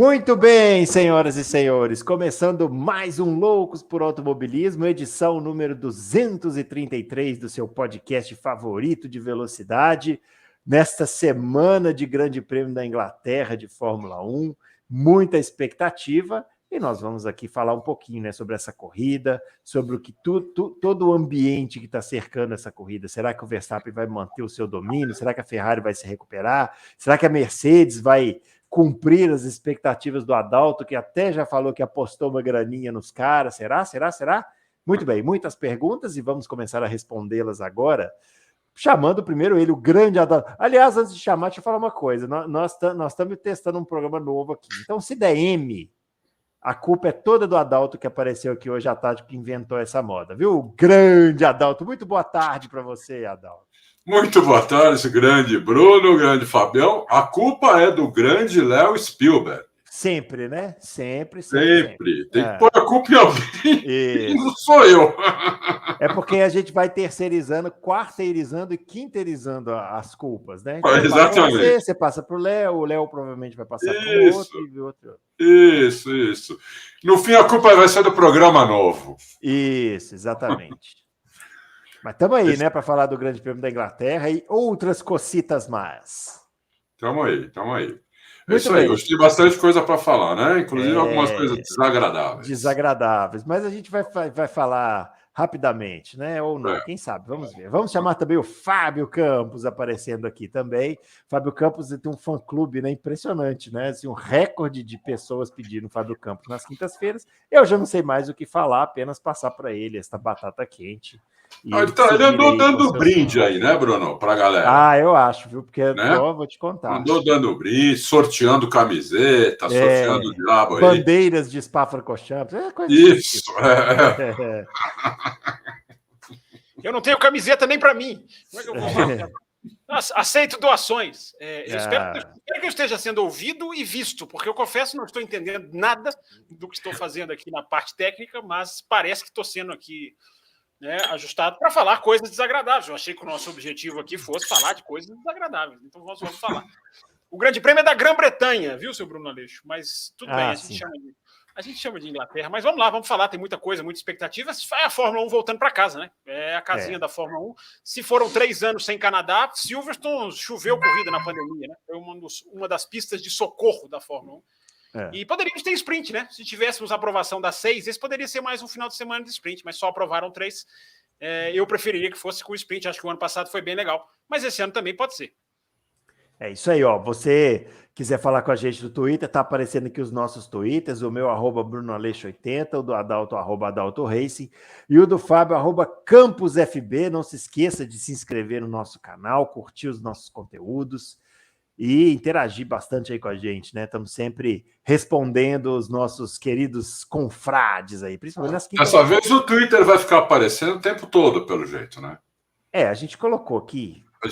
Muito bem, senhoras e senhores, começando mais um Loucos por Automobilismo, edição número 233 do seu podcast favorito de velocidade, nesta semana de Grande Prêmio da Inglaterra de Fórmula 1, muita expectativa, e nós vamos aqui falar um pouquinho, né, sobre essa corrida, sobre o que todo o ambiente que está cercando essa corrida. Será que o Verstappen vai manter o seu domínio? Será que a Ferrari vai se recuperar? Será que a Mercedes vai cumprir as expectativas do Adalto, que até já falou que apostou uma graninha nos caras? Será? Muito bem, muitas perguntas e vamos começar a respondê-las agora, chamando primeiro ele, o grande Adalto. Aliás, antes de chamar, deixa eu falar uma coisa, nós estamos testando um programa novo aqui, então se der M, a culpa é toda do Adalto que apareceu aqui hoje à tarde, que inventou essa moda, viu? O grande Adalto. Muito boa tarde para você, Adalto. Muito boa tarde, grande Bruno, grande Fabião. A culpa é do grande Léo Spielberg. Sempre, né? Sempre. Tem que pôr a culpa em alguém. E não sou eu. É porque a gente vai terceirizando, quarteirizando e quinteirizando as culpas, né? Então, exatamente. Você passa para o Léo provavelmente vai passar para o outro e o outro. Isso. No fim, a culpa vai ser do programa novo. Isso, exatamente. Mas estamos aí, né, para falar do Grande Prêmio da Inglaterra e outras cocitas mais. Estamos aí. Muito isso aí, bem. hoje tem bastante coisa para falar, né? Inclusive algumas coisas desagradáveis. Mas a gente vai falar rapidamente, né? Ou não, quem sabe? Vamos ver. Vamos chamar também o Fábio Campos aparecendo aqui também. Fábio Campos tem um fã-clube, né? Impressionante, né? Assim, um recorde de pessoas pedindo Fábio Campos nas quintas-feiras. Eu já não sei mais o que falar, apenas passar para ele esta batata quente. Ele andou dando brinde aí, né, Bruno? Pra galera. Eu acho, viu? Porque, né? vou te contar. Andou dando brinde, sorteando camiseta, sorteando o diabo aí. Bandeiras de Spa-Francorchamps, coisa Isso. Eu não tenho camiseta nem para mim. Como é que eu vou? Aceito doações. Eu espero que eu esteja sendo ouvido e visto, porque eu confesso que não estou entendendo nada do que estou fazendo aqui na parte técnica, mas parece que estou sendo aqui, né, ajustado para falar coisas desagradáveis. Eu achei que o nosso objetivo aqui fosse falar de coisas desagradáveis. Então vamos falar. O Grande Prêmio é da Grã-Bretanha, viu, seu Bruno Aleixo? Mas tudo bem, a gente chama de Inglaterra. Mas vamos lá, vamos falar, tem muita coisa, muita expectativa. É a Fórmula 1 voltando para casa, né? É a casinha da Fórmula 1. Se foram 3 anos sem Canadá, Silverstone choveu corrida na pandemia, né? Foi uma das pistas de socorro da Fórmula 1. E poderíamos ter sprint, né? Se tivéssemos aprovação das 6, esse poderia ser mais um final de semana de sprint, mas só aprovaram 3. Eu preferiria que fosse com o sprint, acho que o ano passado foi bem legal, mas esse ano também pode ser. É isso aí, ó. Você quiser falar com a gente no Twitter, tá aparecendo aqui os nossos Twitters, o meu @BrunoAleixo80, o do Adalto @AdaltoRacing e o do Fábio @CampusFB. Não se esqueça de se inscrever no nosso canal, curtir os nossos conteúdos e interagir bastante aí com a gente, né? Estamos sempre respondendo os nossos queridos confrades aí, principalmente nas quintas. Dessa vez o Twitter vai ficar aparecendo o tempo todo, pelo jeito, né? A gente colocou aqui. A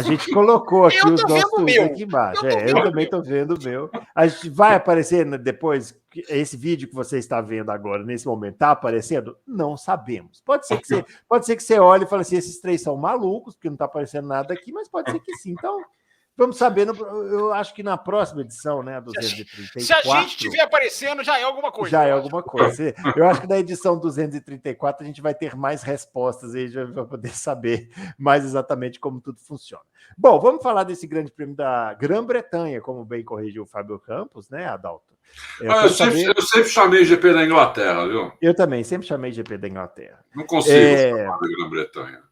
gente colocou aqui os nossos tweets aqui embaixo. Eu também estou vendo o meu. A gente vai aparecer depois, esse vídeo que você está vendo agora, nesse momento, está aparecendo? Não sabemos. Pode ser que você olhe e fale assim, esses 3 são malucos, porque não está aparecendo nada aqui, mas pode ser que sim. Então, vamos saber, eu acho que na próxima edição, né, a 234... Se a gente estiver aparecendo, já é alguma coisa. Já é alguma coisa. Eu acho que na edição 234 a gente vai ter mais respostas e já vai poder saber mais exatamente como tudo funciona. Bom, vamos falar desse Grande Prêmio da Grã-Bretanha, como bem corrigiu o Fábio Campos, né, Adalto? Eu sempre chamei GP da Inglaterra, viu? Eu também, sempre chamei GP da Inglaterra. Não consigo chamar da Grã-Bretanha.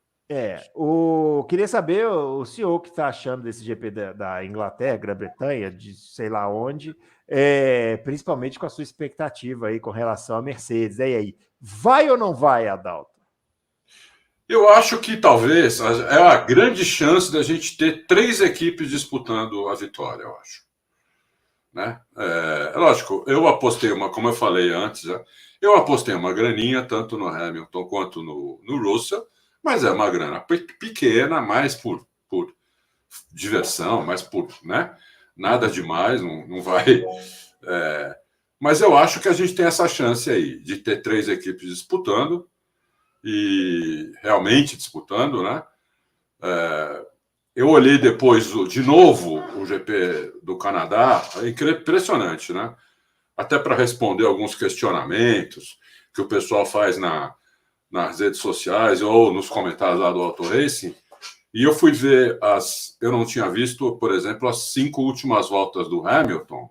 Queria saber o senhor que está achando desse GP da Inglaterra, Grã-Bretanha, de sei lá onde, principalmente com a sua expectativa aí com relação à Mercedes. E aí, vai ou não vai, Adalto? Eu acho que talvez é a grande chance da gente ter 3 equipes disputando a vitória, eu acho. Né? Lógico, eu apostei como eu falei antes, eu apostei uma graninha tanto no Hamilton quanto no Russell, mas é uma grana pequena, mais por diversão, mais por, né? Nada demais, não vai. Mas eu acho que a gente tem essa chance aí de ter 3 equipes disputando e realmente disputando, né? eu olhei depois de novo o GP do Canadá, é impressionante, né? Até para responder alguns questionamentos que o pessoal faz nas redes sociais ou nos comentários lá do Auto Racing. E eu fui ver eu não tinha visto, por exemplo, as 5 últimas voltas do Hamilton.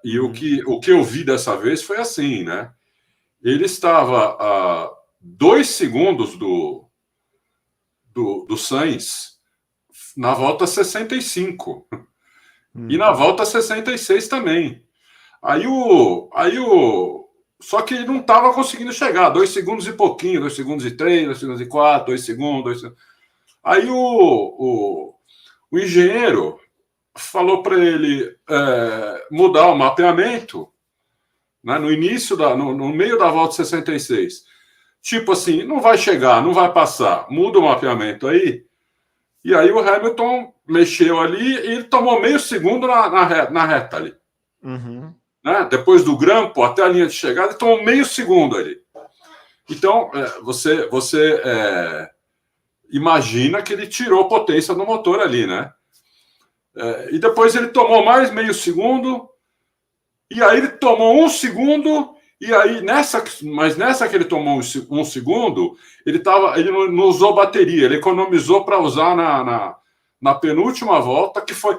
E o que eu vi dessa vez foi assim, né? Ele estava a 2 segundos do Sainz na volta 65 e na volta 66 também. Só que ele não estava conseguindo chegar, 2 segundos e pouquinho, 2 segundos e 3, 2 segundos e 4, 2 segundos, 2 segundos. Aí o engenheiro falou para ele mudar o mapeamento, né, no início, no meio da volta 66. Tipo assim, não vai chegar, não vai passar, muda o mapeamento aí. E aí o Hamilton mexeu ali e ele tomou meio segundo na reta ali. Uhum. Né? Depois do grampo até a linha de chegada, ele tomou meio segundo ali. Então, você imagina que ele tirou potência do motor ali, né? E depois ele tomou mais meio segundo, e aí ele tomou 1 segundo, e aí nessa que ele tomou 1 segundo, ele não usou bateria, ele economizou para usar na penúltima volta, que foi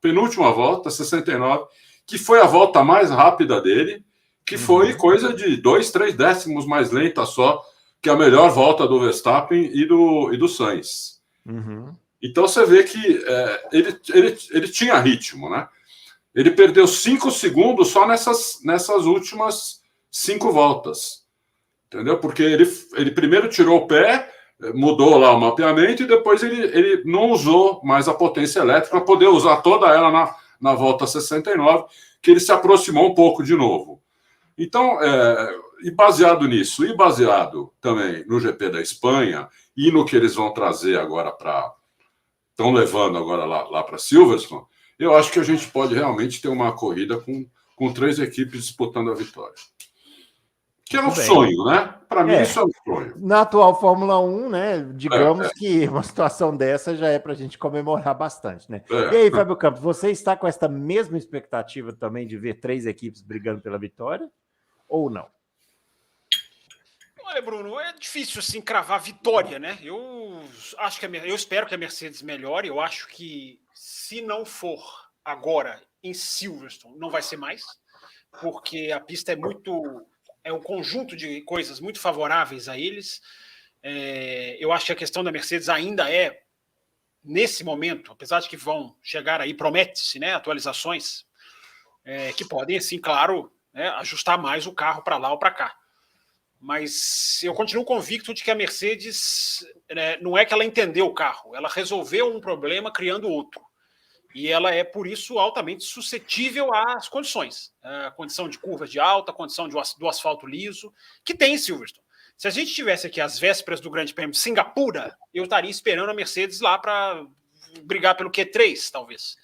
penúltima volta, 69, que foi a volta mais rápida dele, que foi coisa de 2, 3 décimos mais lenta só que a melhor volta do Verstappen e do Sainz. Uhum. Então você vê que ele tinha ritmo, né? Ele perdeu 5 segundos só nessas últimas 5 voltas, entendeu? Porque ele primeiro tirou o pé, mudou lá o mapeamento e depois ele não usou mais a potência elétrica para poder usar toda ela na volta 69, que ele se aproximou um pouco de novo. Então, e baseado nisso, e baseado também no GP da Espanha e no que eles vão trazer agora estão levando agora lá para Silverstone, eu acho que a gente pode realmente ter uma corrida com 3 equipes disputando a vitória. Que é um sonho, né? Para mim, isso é um sonho. Na atual Fórmula 1, né? Digamos que uma situação dessa já é para a gente comemorar bastante, né? E aí, Fábio Campos, você está com essa mesma expectativa também de ver 3 equipes brigando pela vitória? Ou não? Olha, Bruno, é difícil assim cravar vitória, né? Eu espero que a Mercedes melhore. Eu acho que se não for agora em Silverstone, não vai ser mais, porque a pista é um conjunto de coisas muito favoráveis a eles. Eu acho que a questão da Mercedes ainda nesse momento, apesar de que vão chegar aí, promete-se, né, atualizações que podem, assim, claro, né, ajustar mais o carro para lá ou para cá. Mas eu continuo convicto de que a Mercedes, não é que ela entendeu o carro, ela resolveu um problema criando outro. E ela é, por isso, altamente suscetível às condições. A condição de curva de alta, a condição do asfalto liso, que tem em Silverstone. Se a gente tivesse aqui às vésperas do Grande Prêmio de Singapura, eu estaria esperando a Mercedes lá para brigar pelo Q3, talvez.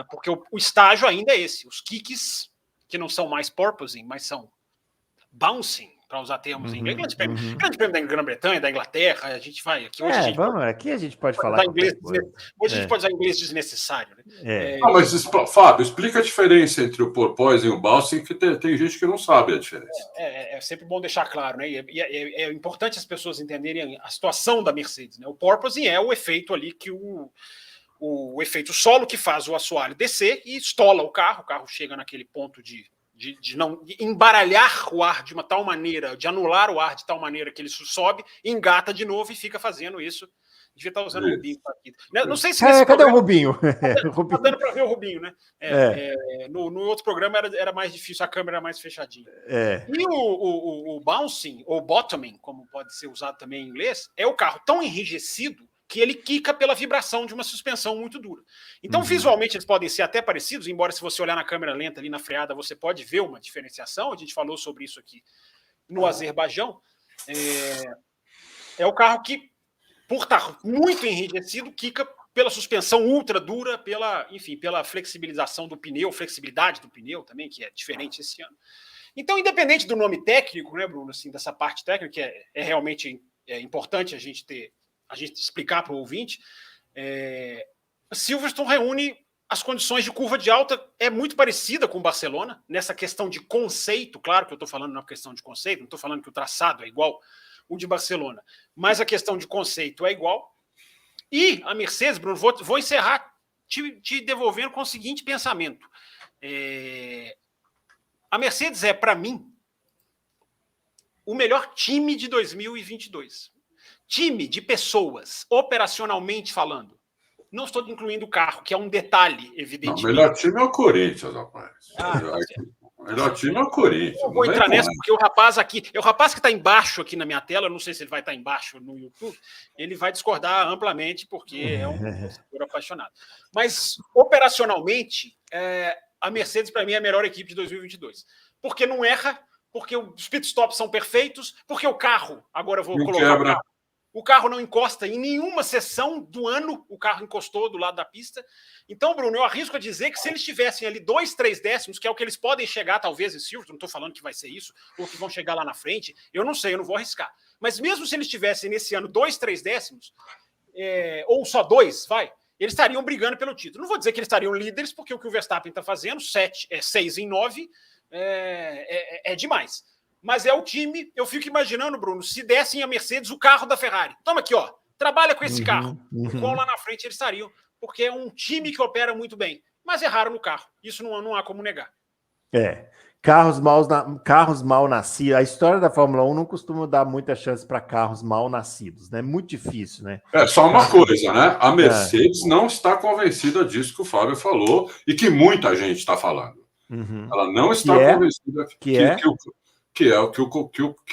Porque o estágio ainda é esse. Os kicks, que não são mais porpoising, mas são bouncing, para usar termos em inglês. Grande prêmio da Grã-Bretanha, da Inglaterra, a gente vai aqui. Hoje aqui a gente pode falar inglês. Hoje a gente pode usar inglês desnecessário. Né? Não, mas, Fábio, explica a diferença entre o porpoise e o bouncing, que tem gente que não sabe a diferença. É sempre bom deixar claro, né? E é importante as pessoas entenderem a situação da Mercedes. Né? O porpoising é o efeito ali que o efeito solo que faz o assoalho descer e estola o carro chega naquele ponto de embaralhar o ar de uma tal maneira, de anular o ar de tal maneira que ele sobe, engata de novo e fica fazendo isso. Devia estar usando o Rubinho aqui. Não sei se cadê o Rubinho? Tá dando para ver o Rubinho, né? No outro programa era mais difícil, a câmera era mais fechadinha. E o bouncing, ou bottoming, como pode ser usado também em inglês, é o carro tão enrijecido que ele quica pela vibração de uma suspensão muito dura. Então, visualmente, eles podem ser até parecidos, embora se você olhar na câmera lenta ali na freada, você pode ver uma diferenciação. A gente falou sobre isso aqui no Azerbaijão. É o carro que, por estar muito enrijecido, quica pela suspensão ultra dura, pela flexibilização do pneu, flexibilidade do pneu também, que é diferente esse ano. Então, independente do nome técnico, né, Bruno, assim, dessa parte técnica, que é realmente importante a gente ter a gente explicar para o ouvinte, Silverstone reúne as condições de curva de alta, é muito parecida com o Barcelona, nessa questão de conceito, claro que eu estou falando na questão de conceito, não estou falando que o traçado é igual o de Barcelona, mas a questão de conceito é igual. E a Mercedes, Bruno, vou encerrar te devolvendo com o seguinte pensamento. A Mercedes é, para mim, o melhor time de 2022. Time de pessoas, operacionalmente falando. Não estou incluindo o carro, que é um detalhe, evidentemente. O melhor time é o Corinthians, rapaz. O melhor time é o Corinthians. Eu vou entrar nessa, porque o rapaz aqui, o rapaz que está embaixo aqui na minha tela, eu não sei se ele vai estar embaixo no YouTube, ele vai discordar amplamente, porque é um torcedor apaixonado. Mas, operacionalmente, a Mercedes, para mim, é a melhor equipe de 2022. Porque não erra, porque os pitstops são perfeitos, porque o carro, agora eu vou colocar o carro não encosta em nenhuma sessão do ano, o carro encostou do lado da pista. Então, Bruno, eu arrisco a dizer que se eles tivessem ali 2, 3 décimos, que é o que eles podem chegar, talvez, em Silverstone, não estou falando que vai ser isso, ou que vão chegar lá na frente, eu não sei, eu não vou arriscar. Mas mesmo se eles tivessem nesse ano 2, 3 décimos, ou só 2, eles estariam brigando pelo título. Não vou dizer que eles estariam líderes, porque o que o Verstappen está fazendo, 6 em 9, é demais. Mas é o time, eu fico imaginando, Bruno, se dessem a Mercedes o carro da Ferrari. Toma aqui, ó, trabalha com esse carro. Igual lá na frente eles estariam, porque é um time que opera muito bem. Mas erraram no carro, isso não há como negar. Carros mal nascidos. A história da Fórmula 1 não costuma dar muita chance para carros mal nascidos, né? Muito difícil, né? Só uma coisa, né? A Mercedes não está convencida disso que o Fábio falou e que muita gente está falando. Ela não está convencida que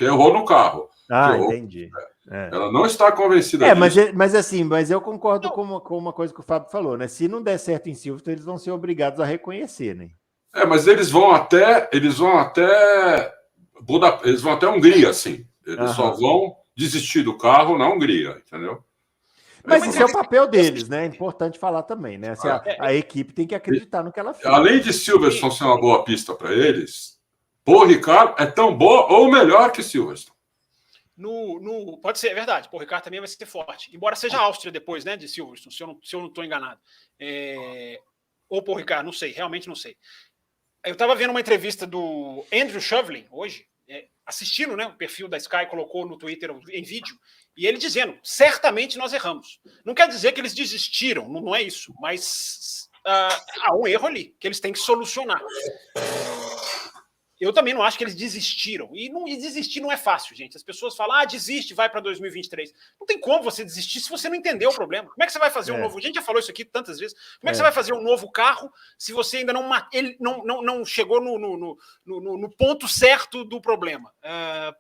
errou no carro. Entendi. Ela não está convencida disso. Mas eu concordo com uma coisa que o Fábio falou, né? Se não der certo em Silverstone, eles vão ser obrigados a reconhecer, né? Mas eles vão até Hungria, assim. Eles só vão desistir do carro na Hungria, entendeu? Mas esse é o papel deles, né? É importante falar também, né? A equipe tem que acreditar no que ela fez. Além de Silverstone ser uma boa pista para eles, Paul Ricard é tão boa ou melhor que Silverstone. Pode ser, é verdade. Paul Ricard também vai ser forte. Embora seja a Áustria depois, né, de Silverstone, se eu não estou enganado. Ou Paul Ricard, não sei, realmente não sei. Eu estava vendo uma entrevista do Andrew Shovlin hoje, assistindo, né, o perfil da Sky colocou no Twitter em vídeo, e ele dizendo, certamente nós erramos. Não quer dizer que eles desistiram, não é isso, mas há um erro ali, que eles têm que solucionar. Eu também não acho que eles desistiram. E desistir não é fácil, gente. As pessoas falam, desiste, vai para 2023. Não tem como você desistir se você não entendeu o problema. Como é que você vai fazer um novo... A gente já falou isso aqui tantas vezes. Como é que você vai fazer um novo carro se você ainda não chegou no ponto certo do problema?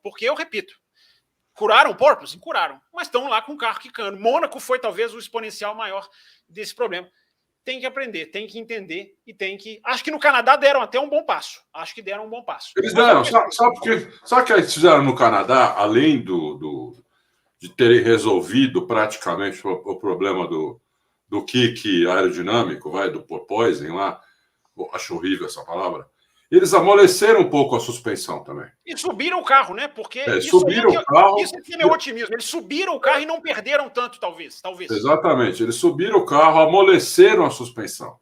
Porque, eu repito, curaram o Porpoise? Curaram. Mas estão lá com o carro quicando. Mônaco foi talvez o exponencial maior desse problema. Tem que aprender, tem que entender e tem que... Acho que no Canadá deram até um bom passo. Eles deram. Sabe o que eles fizeram no Canadá, além de terem resolvido praticamente o problema do kick aerodinâmico, do porpoising lá, acho horrível essa palavra, eles amoleceram um pouco a suspensão também. E subiram o carro, né? Porque subiram o carro. Isso aqui é meu otimismo. Eles subiram o carro e não perderam tanto, talvez. Exatamente. Eles subiram o carro, amoleceram a suspensão.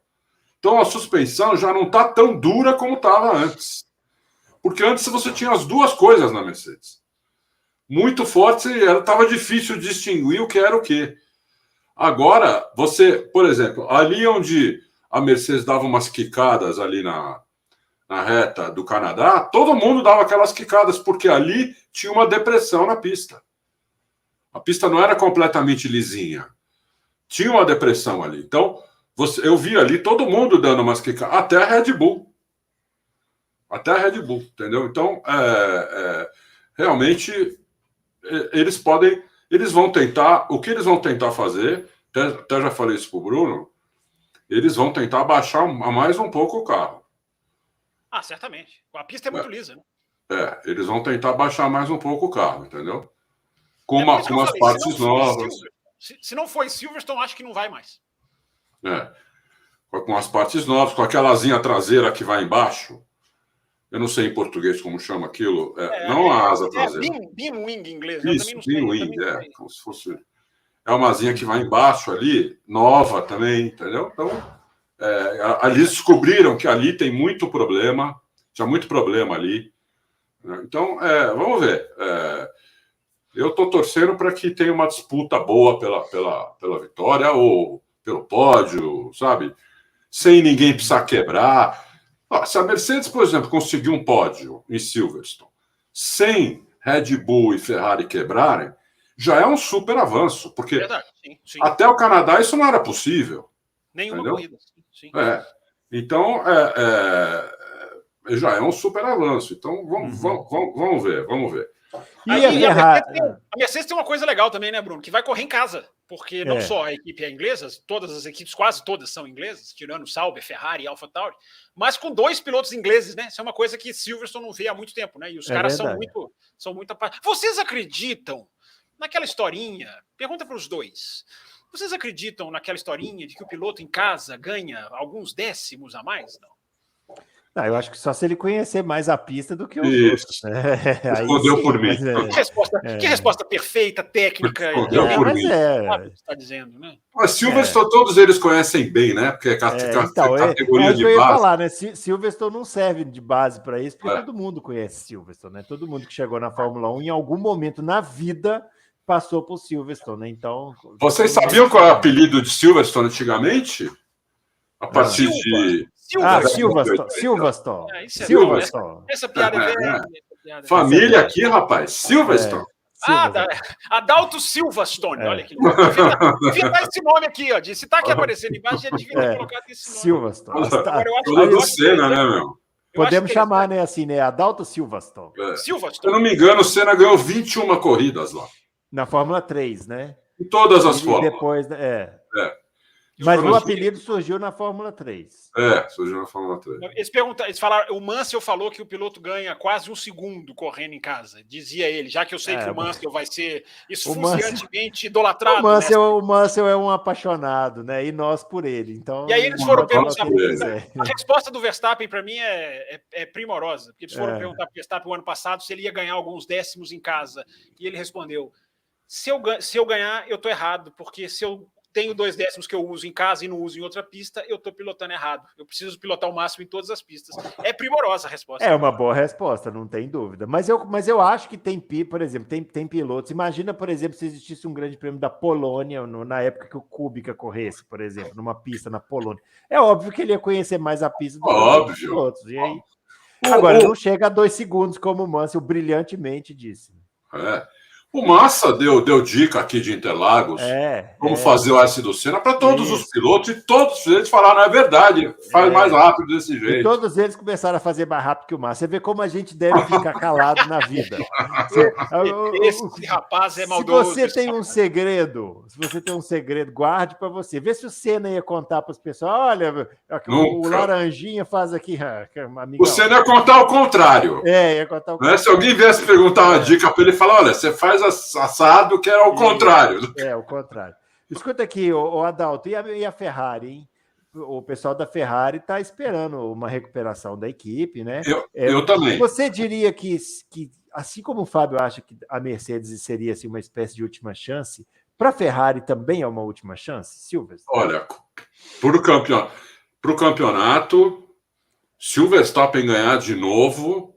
Então a suspensão já não está tão dura como estava antes. Porque antes você tinha as duas coisas na Mercedes. Muito forte, estava difícil distinguir o que era o quê. Agora, você, por exemplo, ali onde a Mercedes dava umas quicadas ali na reta do Canadá, todo mundo dava aquelas quicadas, porque ali tinha uma depressão na pista. A pista não era completamente lisinha. Tinha uma depressão ali. Então, eu vi ali todo mundo dando umas quicadas, até a Red Bull. Entendeu? Então, realmente, eles vão tentar, o que eles vão tentar fazer, até já falei isso pro Bruno, eles vão tentar baixar mais um pouco o carro. Certamente. A pista é muito lisa, né? Eles vão tentar baixar mais um pouco o carro, entendeu? Com umas partes novas. Se não for em Silverstone, acho que não vai mais. Com as partes novas, com aquela asinha traseira que vai embaixo. Eu não sei em português como chama aquilo. Não a asa traseira. Beam wing em inglês. Isso, beam wing, como se fosse... é uma asinha que vai embaixo ali, nova também, entendeu? Então, ali descobriram que ali tem muito problema, tinha muito problema ali. Então, vamos ver. Eu estou torcendo para que tenha uma disputa boa pela vitória ou pelo pódio, sabe? Sem ninguém precisar quebrar. Se a Mercedes, por exemplo, conseguir um pódio em Silverstone, sem Red Bull e Ferrari quebrarem, já é um super avanço, porque Verdade, sim. até o Canadá isso não era possível. Nenhuma entendeu? corrida. Sim. Então, já é um super avanço. Então, vamos ver. E a Ferrari? A Mercedes tem uma coisa legal também, né, Bruno? Que vai correr em casa. Porque não só a equipe é inglesa, todas as equipes, quase todas são inglesas, tirando Sauber, Ferrari e AlphaTauri, mas com 2 pilotos ingleses, né? Isso é uma coisa que Silverstone não vê há muito tempo, né? E os caras são muito Vocês acreditam naquela historinha? Pergunta para os dois. Vocês acreditam naquela historinha de que o piloto em casa ganha alguns décimos a mais? Não. Não, eu acho que só se ele conhecer mais a pista do que os outros. Respondeu por mim. Que resposta perfeita, técnica. Respondeu por mim. Sabe o que está dizendo, né? Mas Silverstone todos eles conhecem bem, né? Porque é categoria de eu ia base. falar, né? Silverstone não serve de base para isso, porque todo mundo conhece Silverstone, né? Todo mundo que chegou na Fórmula 1 em algum momento na vida passou por Silverstone, né? Então. Vocês sabiam qual é o apelido de Silverstone antigamente? A partir de. Silverstone. Essa piada é velha. Família aqui, rapaz. Silverstone. Adalto Silverstone. Olha aqui. Devia dar esse nome aqui, ó. Se tá aqui aparecendo embaixo, já devia ter colocado esse nome. Silverstone. Todo do Senna, né, meu? Podemos chamar, né, assim, né? Adalto Silverstone. Se eu não me engano, o Senna ganhou 21 corridas lá. Na Fórmula 3, né? Em todas as fórmulas. Depois, Mas o apelido surgiu na Fórmula 3. Surgiu na Fórmula 3. Eles falaram, o Mansell falou que o piloto ganha quase 1 segundo correndo em casa. Dizia ele, já que eu sei que o Mansell vai ser esfuziantemente idolatrado. O Mansell é um apaixonado, né? E nós por ele. Então, e aí eles foram perguntar. A resposta do Verstappen, para mim, é primorosa. Porque eles foram perguntar para o Verstappen o ano passado se ele ia ganhar alguns décimos em casa. E ele respondeu: se eu ganhar, eu estou errado, porque se eu tenho 2 décimos que eu uso em casa e não uso em outra pista, eu estou pilotando errado. Eu preciso pilotar o máximo em todas as pistas. É primorosa a resposta. É uma boa resposta, não tem dúvida. Mas eu acho que por exemplo, tem pilotos. Imagina, por exemplo, se existisse um grande prêmio da Polônia, na época que o Kubica corresse, por exemplo, numa pista na Polônia. É óbvio que ele ia conhecer mais a pista do que os pilotos. E aí, agora, não chega a 2 segundos, como o Mansell brilhantemente disse. O Massa deu dica aqui de Interlagos como fazer o S do Senna para todos os pilotos, e todos eles falaram, é verdade, faz mais rápido desse jeito. E todos eles começaram a fazer mais rápido que o Massa. Você vê como a gente deve ficar calado na vida. Esse rapaz é maldoso. Se você tem um segredo, guarde para você. Vê se o Senna ia contar para as pessoas, olha, o Laranjinha faz aqui. O Senna ia contar o contrário. Ia contar o contrário. Se alguém viesse perguntar uma dica para ele, falar, olha, você faz assado que é o contrário. O contrário. Escuta aqui, o Adalto, e a Ferrari, hein? O pessoal da Ferrari está esperando uma recuperação da equipe, né? Eu também. Você diria que, assim como o Fábio acha que a Mercedes seria assim, uma espécie de última chance, para a Ferrari também é uma última chance, Silverstone? Olha, para o campeonato, se o Verstappen ganhar de novo,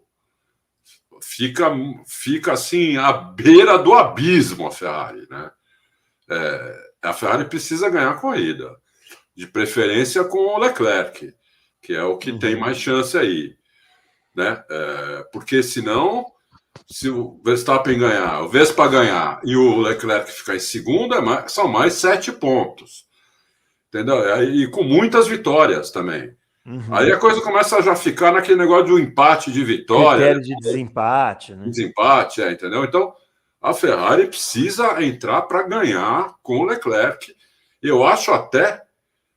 fica assim, à beira do abismo a Ferrari, né? A Ferrari precisa ganhar a corrida, de preferência com o Leclerc, que é o que tem mais chance aí, né? Porque senão, se o Verstappen ganhar, o Vespa ganhar e o Leclerc ficar em segundo, são mais 7 pontos, entendeu? E com muitas vitórias também. Aí a coisa começa a já ficar naquele negócio de um empate de vitória. Critério de desempate, né? Desempate, entendeu? Então, a Ferrari precisa entrar para ganhar com o Leclerc. Eu acho até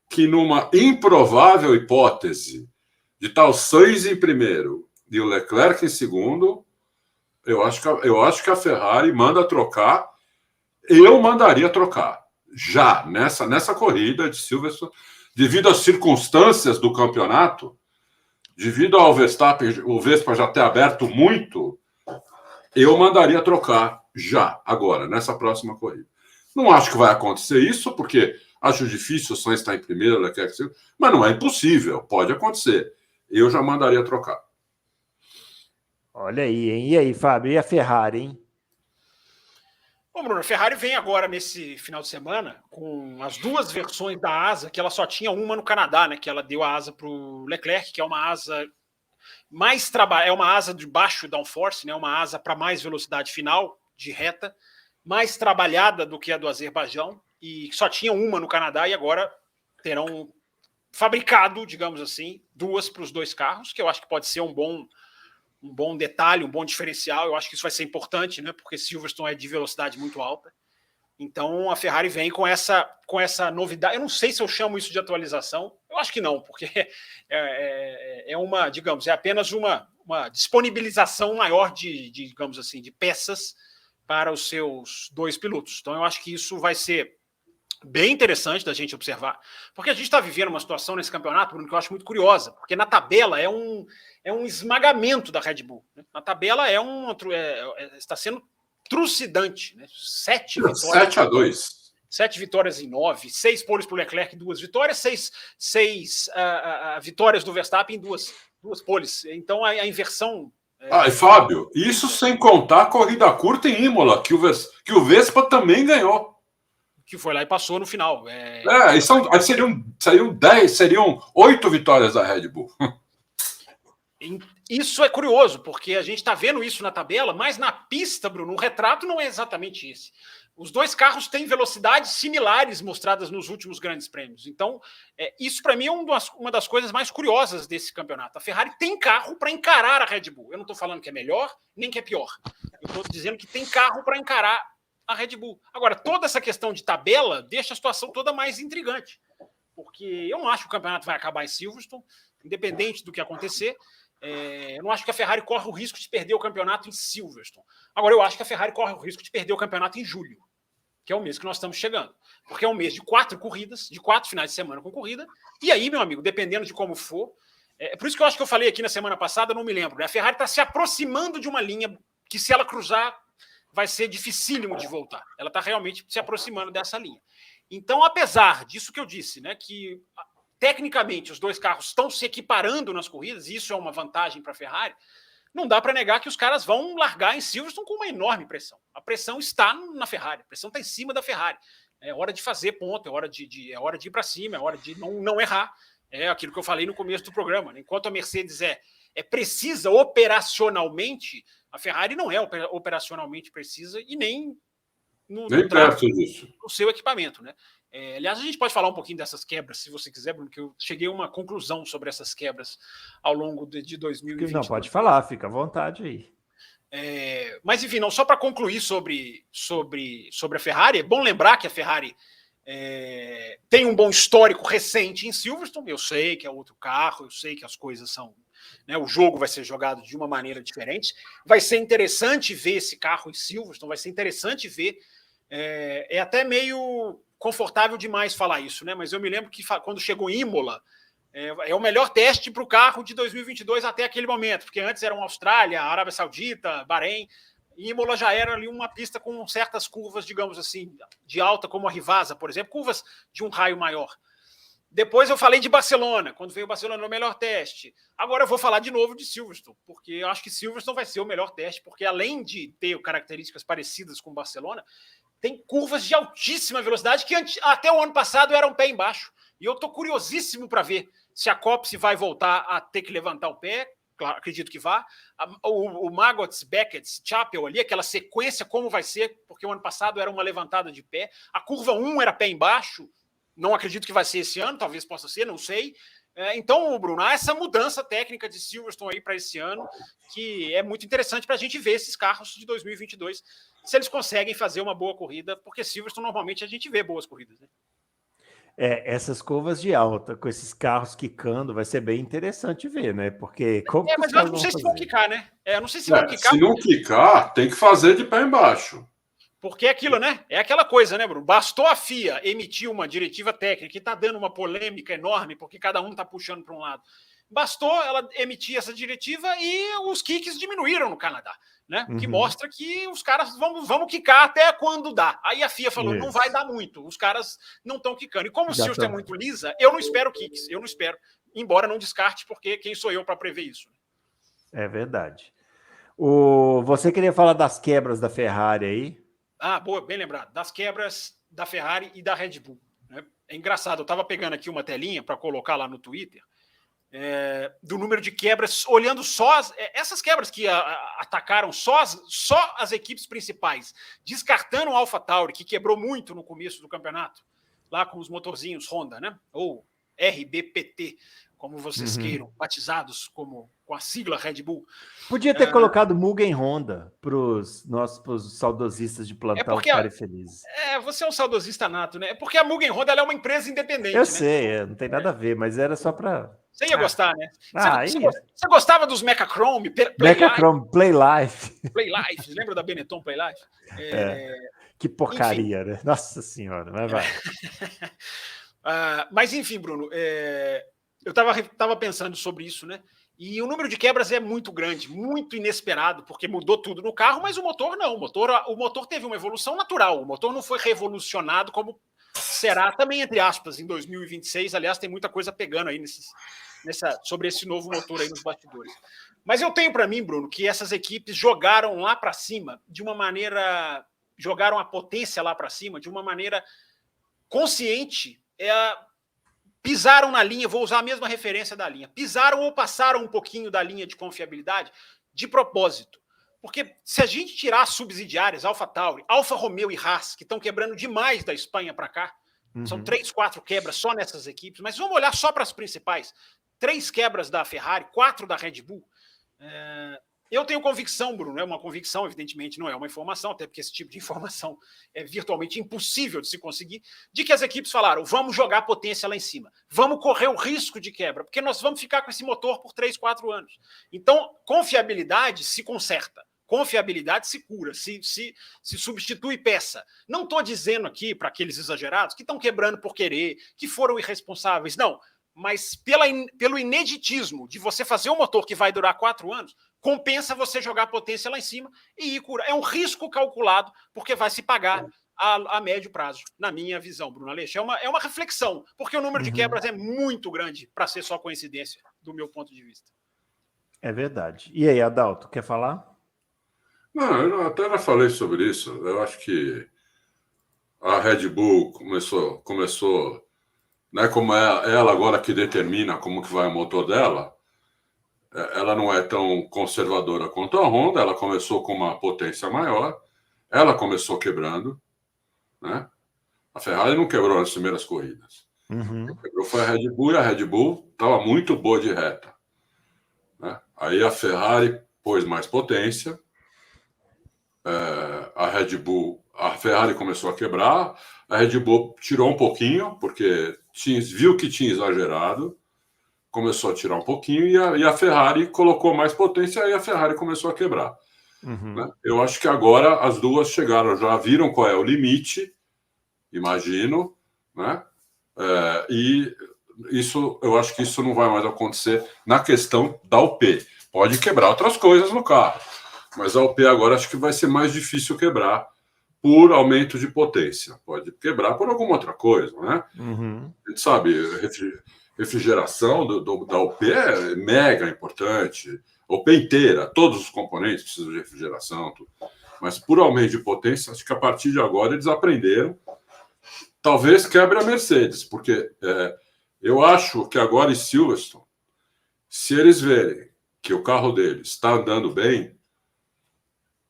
que numa improvável hipótese de estar o Sainz em primeiro e o Leclerc em segundo, eu acho que a Ferrari manda trocar. Eu mandaria trocar já nessa corrida de Silverstone. Devido às circunstâncias do campeonato, devido ao Verstappen, o Vespa já ter aberto muito, eu mandaria trocar já, agora, nessa próxima corrida. Não acho que vai acontecer isso, porque acho difícil o Sainz estar em primeiro, mas não é impossível, pode acontecer. Eu já mandaria trocar. Olha aí, hein? E aí, Fábio? E a Ferrari, hein? Bom, Bruno, a Ferrari vem agora nesse final de semana com as duas versões da asa, que ela só tinha uma no Canadá, né? Que ela deu a asa para o Leclerc, que é uma asa é uma asa de baixo downforce, né? Uma asa para mais velocidade final de reta, mais trabalhada do que a do Azerbaijão, e só tinha uma no Canadá, e agora terão fabricado, digamos assim, duas para os dois carros, que eu acho que pode ser um bom detalhe, um bom diferencial. Eu acho que isso vai ser importante, né? Porque Silverstone é de velocidade muito alta. Então a Ferrari vem com essa novidade. Eu não sei se eu chamo isso de atualização. Eu acho que não, porque é uma, digamos, é apenas uma disponibilização maior digamos assim, de peças para os seus dois pilotos. Então eu acho que isso vai ser bem interessante da gente observar, porque a gente está vivendo uma situação nesse campeonato, Bruno, que eu acho muito curiosa, porque na tabela é um esmagamento da Red Bull. Né? Na tabela está sendo trucidante, né? 7 vitórias. 7-2. 7 vitórias em 9, 6 poles para o Leclerc, 2 vitórias, 6 vitórias do Verstappen em duas poles. Então a inversão. E Fábio, isso sem contar a corrida curta em Imola, que o Vespa também ganhou. Que foi lá e passou no final. Aí seriam 8 vitórias da Red Bull. Isso é curioso, porque a gente está vendo isso na tabela, mas na pista, Bruno, o retrato não é exatamente esse. Os dois carros têm velocidades similares mostradas nos últimos grandes prêmios. Então, isso para mim é uma das coisas mais curiosas desse campeonato. A Ferrari tem carro para encarar a Red Bull. Eu não estou falando que é melhor, nem que é pior. Eu estou dizendo que tem carro para encarar a Red Bull. Agora, toda essa questão de tabela deixa a situação toda mais intrigante, porque eu não acho que o campeonato vai acabar em Silverstone, independente do que acontecer. Eu não acho que a Ferrari corre o risco de perder o campeonato em Silverstone. Agora, eu acho que a Ferrari corre o risco de perder o campeonato em julho, que é o mês que nós estamos chegando, porque é um mês de 4 corridas, de 4 finais de semana com corrida, e aí, meu amigo, dependendo de como for, por isso que eu acho que eu falei aqui na semana passada, não me lembro, né? A Ferrari está se aproximando de uma linha que, se ela cruzar, vai ser dificílimo de voltar. Ela está realmente se aproximando dessa linha. Então, apesar disso que eu disse, né, que tecnicamente os dois carros estão se equiparando nas corridas, e isso é uma vantagem para a Ferrari, não dá para negar que os caras vão largar em Silverstone com uma enorme pressão. A pressão está na Ferrari, a pressão está em cima da Ferrari. É hora de fazer ponto, é hora de ir para cima, é hora de não errar. É aquilo que eu falei no começo do programa. Né? Enquanto a Mercedes é precisa operacionalmente, a Ferrari não é operacionalmente precisa e nem no seu equipamento. Né? Aliás, a gente pode falar um pouquinho dessas quebras, se você quiser, Bruno, que eu cheguei a uma conclusão sobre essas quebras ao longo de 2020. Não, pode falar, fica à vontade aí. Mas, enfim, não, só para concluir sobre a Ferrari, é bom lembrar que a Ferrari tem um bom histórico recente em Silverstone. Eu sei que é outro carro, eu sei que as coisas são... Né, o jogo vai ser jogado de uma maneira diferente. Vai ser interessante ver esse carro em Silverstone, vai ser interessante ver. É até meio confortável demais falar isso, né? Mas eu me lembro que quando chegou em Imola, é o melhor teste para o carro de 2022 até aquele momento, porque antes eram Austrália, Arábia Saudita, Bahrein. Imola já era ali uma pista com certas curvas, digamos assim, de alta, como a Rivasa, por exemplo, curvas de um raio maior. Depois eu falei de Barcelona, quando veio o Barcelona no melhor teste. Agora eu vou falar de novo de Silverstone, porque eu acho que Silverstone vai ser o melhor teste, porque além de ter características parecidas com Barcelona, tem curvas de altíssima velocidade que até o ano passado eram pé embaixo. E eu estou curiosíssimo para ver se a Copse vai voltar a ter que levantar o pé. Claro, acredito que vá. O Maggots, Beckett, Chapel ali, aquela sequência, como vai ser, porque o ano passado era uma levantada de pé. A curva 1 era pé embaixo. Não acredito que vai ser esse ano, talvez possa ser, não sei. Então, Bruno, há essa mudança técnica de Silverstone aí para esse ano, que é muito interessante para a gente ver esses carros de 2022, se eles conseguem fazer uma boa corrida, porque Silverstone normalmente a gente vê boas corridas, né? Essas curvas de alta, com esses carros quicando, vai ser bem interessante ver, né? Porque como mas eu não sei se vão quicar, né? Eu não sei se vão quicar. Se não quicar, tem que fazer de pé embaixo. Porque é aquilo, né? É aquela coisa, né, Bruno? Bastou a FIA emitir uma diretiva técnica que está dando uma polêmica enorme, porque cada um está puxando para um lado. bastou ela emitir essa diretiva e os kicks diminuíram no Canadá. Né? Que mostra que os caras vamos quicar até quando dá. Aí a FIA falou, não vai dar muito, os caras não estão quicando. E como o Silverstone é muito lisa, eu não espero kicks, eu não espero, embora não descarte, porque quem sou eu para prever isso? É verdade. Você queria falar das quebras da Ferrari aí? Ah, boa, bem lembrado. Das quebras da Ferrari e da Red Bull. Né? É engraçado, eu estava pegando aqui uma telinha para colocar lá no Twitter, do número de quebras, olhando só essas quebras que atacaram só as equipes principais, descartando o AlphaTauri, que quebrou muito no começo do campeonato, lá com os motorzinhos Honda, né? Ou RBPT, como vocês queiram, batizados com a sigla Red Bull. Podia ter colocado Mugen Honda para os saudosistas de plantão ficarem felizes. Você é um saudosista nato, né? É porque a Mugen Honda ela é uma empresa independente. Eu sei, não tem nada a ver, mas era só para... Você ia gostar, né? Você gostava dos Mechachrome? Mechachrome, Playlife. Playlife, lembra da Benetton Playlife? Que porcaria, enfim. Né? Nossa senhora, mas vai. Mas enfim, Bruno, eu estava pensando sobre isso, né? E o número de quebras é muito grande, muito inesperado, porque mudou tudo no carro, mas o motor não. O motor teve uma evolução natural. O motor não foi revolucionado como será também, entre aspas, em 2026. Aliás, tem muita coisa pegando aí sobre esse novo motor aí nos bastidores. Mas eu tenho para mim, Bruno, que essas equipes jogaram lá para cima de uma maneira... Jogaram a potência lá para cima de uma maneira consciente. Pisaram na linha, vou usar a mesma referência da linha. Pisaram ou passaram um pouquinho da linha de confiabilidade de propósito. Porque se a gente tirar as subsidiárias, AlphaTauri, Alfa Romeo e Haas, que estão quebrando demais da Espanha para cá, são 3, 4 quebras só nessas equipes, mas vamos olhar só para as principais. 3 quebras da Ferrari, 4 da Red Bull. Eu tenho convicção, Bruno, é uma convicção, evidentemente não é uma informação, até porque esse tipo de informação é virtualmente impossível de se conseguir, de que as equipes falaram, vamos jogar a potência lá em cima, vamos correr o risco de quebra, porque nós vamos ficar com esse motor por 3, 4 anos. Então, confiabilidade se conserta. Confiabilidade se cura, se substitui peça. Não estou dizendo aqui para aqueles exagerados que estão quebrando por querer, que foram irresponsáveis, não. Mas pelo ineditismo de você fazer um motor que vai durar 4 anos, compensa você jogar a potência lá em cima e ir curar. É um risco calculado, porque vai se pagar a médio prazo, na minha visão, Bruno Aleixo. É uma reflexão, porque o número de quebras é muito grande para ser só coincidência, do meu ponto de vista. É verdade. E aí, Adalto, quer falar? Não, eu até já falei sobre isso. Eu acho que a Red Bull começou, né, como é ela agora que determina como que vai o motor dela, ela não é tão conservadora quanto a Honda, ela começou com uma potência maior, ela começou quebrando, né? A Ferrari não quebrou nas primeiras corridas. Quem quebrou foi a Red Bull, e a Red Bull estava muito boa de reta, né? Aí a Ferrari pôs mais potência, a Ferrari começou a quebrar, a Red Bull tirou um pouquinho, porque viu que tinha exagerado, começou a tirar um pouquinho, e a Ferrari colocou mais potência, e a Ferrari começou a quebrar. Né? Eu acho que agora as duas chegaram, já viram qual é o limite, imagino, né? E eu acho que isso não vai mais acontecer na questão da UP. Pode quebrar outras coisas no carro, mas a UP agora acho que vai ser mais difícil quebrar por aumento de potência. Pode quebrar por alguma outra coisa, né? A gente sabe, refrigeração da UP é mega importante. A UP inteira, todos os componentes precisam de refrigeração, tudo. Mas por aumento de potência, acho que a partir de agora eles aprenderam. Talvez quebre a Mercedes, porque eu acho que agora em Silverstone, se eles verem que o carro deles está andando bem,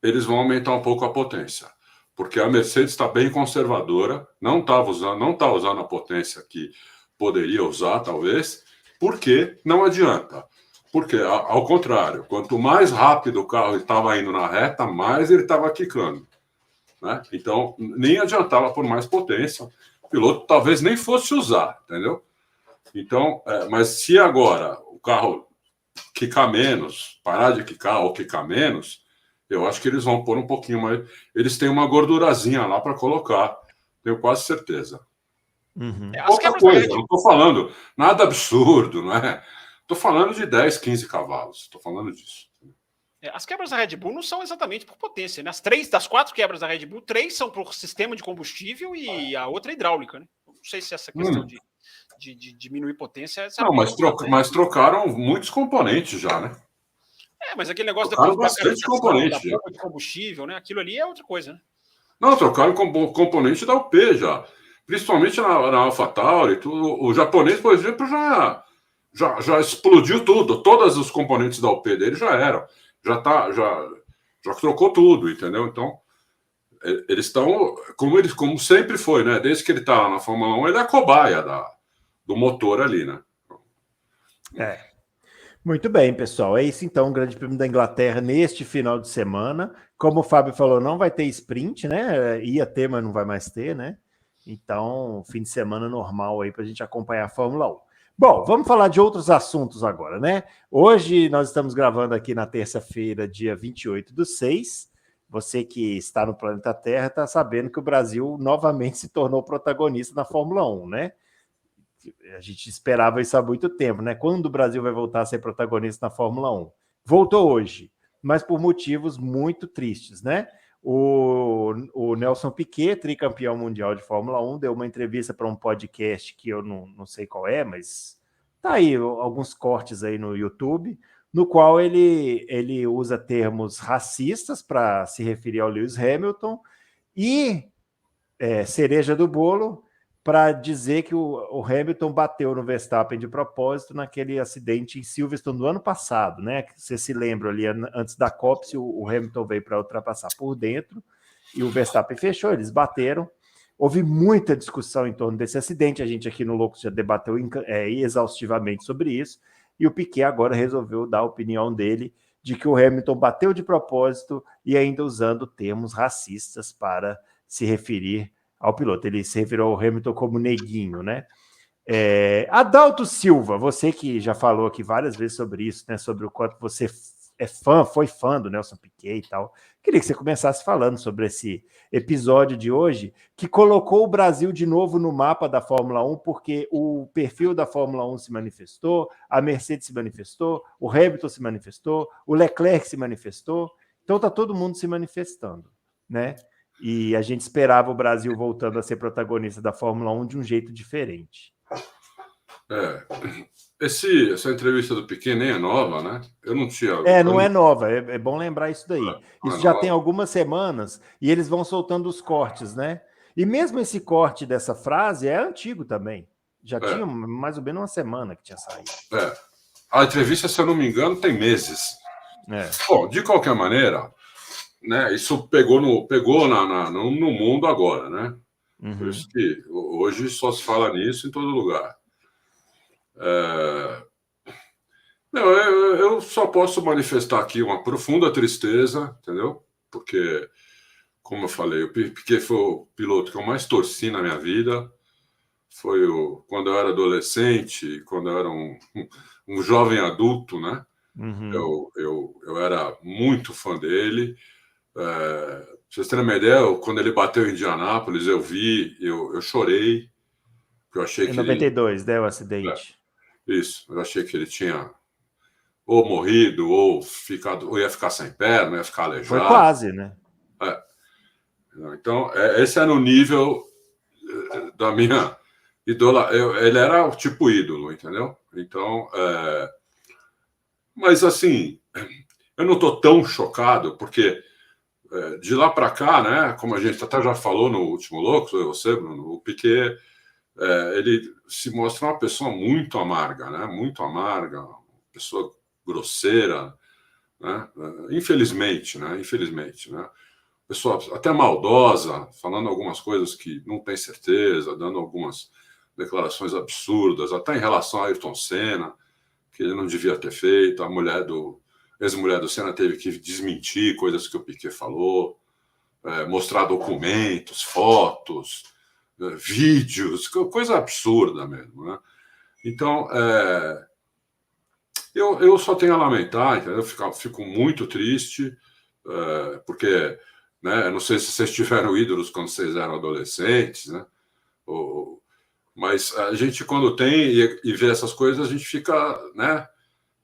eles vão aumentar um pouco a potência, porque a Mercedes está bem conservadora, não está usando a potência que poderia usar, talvez, porque não adianta. Porque, ao contrário, quanto mais rápido o carro estava indo na reta, mais ele estava quicando, né? Então, nem adiantava por mais potência, o piloto talvez nem fosse usar, entendeu? Então, mas se agora o carro quicar menos, parar de quicar ou quicar menos, eu acho que eles vão pôr um pouquinho mais. Eles têm uma gordurazinha lá para colocar, tenho quase certeza. Pouca coisa, não estou falando nada absurdo, não é? Estou falando de 10, 15 cavalos. Estou falando disso. As quebras da Red Bull não são exatamente por potência, né? Das 4 quebras da Red Bull, 3 são por sistema de combustível e a outra é hidráulica, né? Não sei se essa questão de diminuir potência... Não, mas trocaram muitos componentes já, né? Mas aquele negócio trocaram bastante componente da bomba de combustível, né? Aquilo ali é outra coisa, né? Não, trocaram componente da UP já. Principalmente na AlphaTauri. O japonês, por exemplo, já explodiu tudo. Todos os componentes da UP dele já eram. Já trocou tudo, entendeu? Então, eles estão, como sempre foi, né? Desde que ele está na Fórmula 1, ele é a cobaia do motor ali, né? Muito bem, pessoal. É isso então, o Grande Prêmio da Inglaterra neste final de semana. Como o Fábio falou, não vai ter sprint, né? Ia ter, mas não vai mais ter, né? Então, fim de semana normal aí para a gente acompanhar a Fórmula 1. Bom, vamos falar de outros assuntos agora, né? Hoje nós estamos gravando aqui na terça-feira, dia 28/6. Você que está no planeta Terra está sabendo que o Brasil novamente se tornou protagonista na Fórmula 1, né? A gente esperava isso há muito tempo, né? Quando o Brasil vai voltar a ser protagonista na Fórmula 1? Voltou hoje, mas por motivos muito tristes, né? O Nelson Piquet, tricampeão mundial de Fórmula 1, deu uma entrevista para um podcast que eu não sei qual é, mas tá aí alguns cortes aí no YouTube, no qual ele usa termos racistas para se referir ao Lewis Hamilton e cereja do bolo para dizer que o Hamilton bateu no Verstappen de propósito naquele acidente em Silverstone do ano passado, né? Você se lembra ali, antes da Copse, o Hamilton veio para ultrapassar por dentro e o Verstappen fechou, eles bateram. Houve muita discussão em torno desse acidente, a gente aqui no Loucos já debateu exaustivamente sobre isso, e o Piquet agora resolveu dar a opinião dele de que o Hamilton bateu de propósito e ainda usando termos racistas para se referir ao piloto. Ele se referiu ao Hamilton como neguinho, né? Adalto Silva, você que já falou aqui várias vezes sobre isso, né? Sobre o quanto você foi fã do Nelson Piquet e tal. Queria que você começasse falando sobre esse episódio de hoje, que colocou o Brasil de novo no mapa da Fórmula 1, porque o perfil da Fórmula 1 se manifestou, a Mercedes se manifestou, o Hamilton se manifestou, o Leclerc se manifestou. Então tá todo mundo se manifestando, né? E a gente esperava o Brasil voltando a ser protagonista da Fórmula 1 de um jeito diferente. Essa entrevista do Piquet nem é nova, né? Eu não tinha... Não é nova, é bom lembrar isso daí. Isso já tem algumas semanas e eles vão soltando os cortes, né? E mesmo esse corte dessa frase é antigo também. Já tinha mais ou menos uma semana que tinha saído. A entrevista, se eu não me engano, tem meses. Bom, de qualquer maneira... Né, isso pegou no mundo agora, né? Uhum. Por isso que hoje só se fala nisso em todo lugar. Eu só posso manifestar aqui uma profunda tristeza, entendeu? Porque, como eu falei, o Piquet foi o piloto que eu mais torci na minha vida. Foi quando eu era adolescente, quando eu era um jovem adulto, né? Uhum. Eu era muito fã dele. Pra vocês terem uma ideia, quando ele bateu em Indianápolis, eu vi, eu chorei, porque eu achei que 92, né, o acidente. Isso, eu achei que ele tinha ou morrido, ou ia ficar sem perna, ia ficar aleijado. Foi quase, né? Então, esse era o nível da minha ídola. Ele era o tipo ídolo, entendeu? Então, mas assim, eu não estou tão chocado, porque de lá para cá, né, como a gente até já falou no último Loucos, você, Bruno, o Piquet, ele se mostra uma pessoa muito amarga, né, muito amarga, uma pessoa grosseira, né, infelizmente, né, pessoa até maldosa, falando algumas coisas que não tem certeza, dando algumas declarações absurdas, até em relação a Ayrton Senna, que ele não devia ter feito, a ex-mulher do Senna teve que desmentir coisas que o Piquet falou, mostrar documentos, fotos, vídeos, coisa absurda mesmo, né? Então, eu só tenho a lamentar, entendeu? Eu fico muito triste, porque, né, eu não sei se vocês tiveram ídolos quando vocês eram adolescentes, né? Mas a gente, quando tem e vê essas coisas, a gente fica, né,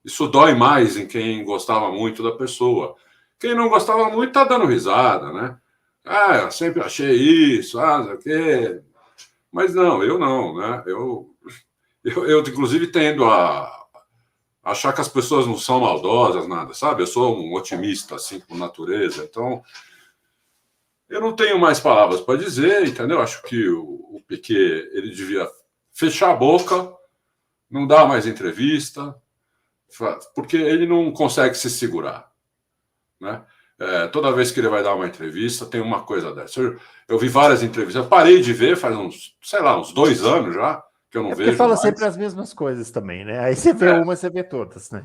Isso dói mais em quem gostava muito da pessoa. Quem não gostava muito está dando risada, né? Ah, eu sempre achei isso, não sei o quê. Mas não, eu não, né? Eu inclusive, tendo a achar que as pessoas não são maldosas, nada, sabe? Eu sou um otimista, assim, por natureza. Então, eu não tenho mais palavras para dizer, entendeu? Acho que o Piquet, ele devia fechar a boca, não dar mais entrevista, porque ele não consegue se segurar, né? Toda vez que ele vai dar uma entrevista, tem uma coisa dessa. Eu vi várias entrevistas, eu parei de ver faz uns, sei lá, uns 2 anos já, que eu não Porque vejo fala mais. sempre as mesmas coisas também, né? Aí você vê uma, você vê todas, né?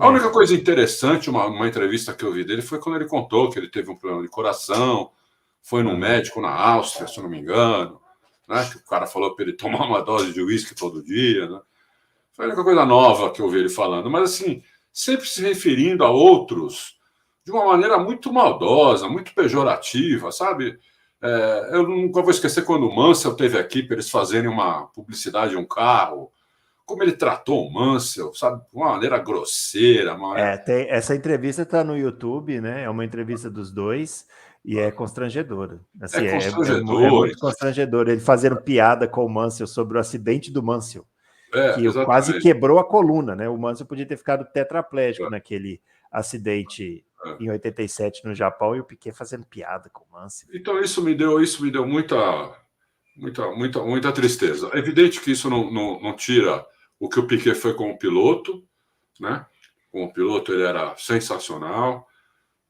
A única coisa interessante, uma entrevista que eu vi dele, foi quando ele contou que ele teve um problema de coração, foi num médico na Áustria, se eu não me engano, né? Que o cara falou para ele tomar uma dose de uísque todo dia, né? Foi a única coisa nova que eu vi ele falando. Mas, assim, sempre se referindo a outros de uma maneira muito maldosa, muito pejorativa, sabe? Eu nunca vou esquecer quando o Mansell esteve aqui para eles fazerem uma publicidade de um carro, como ele tratou o Mansell, sabe? De uma maneira grosseira. Essa entrevista está no YouTube, né? É uma entrevista dos dois e é constrangedora. Assim, constrangedor. Muito constrangedor. Ele fazendo piada com o Mansell sobre o acidente do Mansell, que Exatamente. quase quebrou a coluna, né? O Mansell podia ter ficado tetraplégico naquele acidente em 87 no Japão, e o Piquet fazendo piada com o Mansell. Então isso me deu muita tristeza. É evidente que isso não tira o que o Piquet foi como piloto, né? Como piloto ele era sensacional,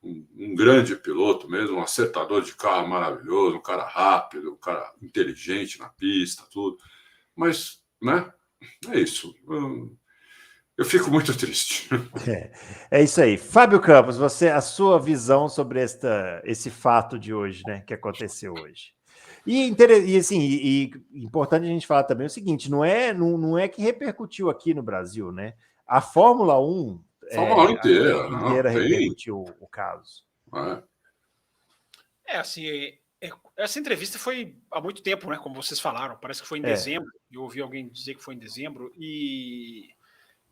um grande piloto mesmo, um acertador de carro maravilhoso, um cara rápido, um cara inteligente na pista, tudo. Mas, né? É isso. Eu fico muito triste. É isso aí. Fábio Campos, a sua visão sobre esse fato de hoje, né? Que aconteceu hoje. E importante a gente falar também o seguinte: não é que repercutiu aqui no Brasil, né? A Fórmula 1 inteira repercutiu o caso. Assim, essa entrevista foi há muito tempo, né? Como vocês falaram, parece que foi em dezembro. Eu ouvi alguém dizer que foi em dezembro e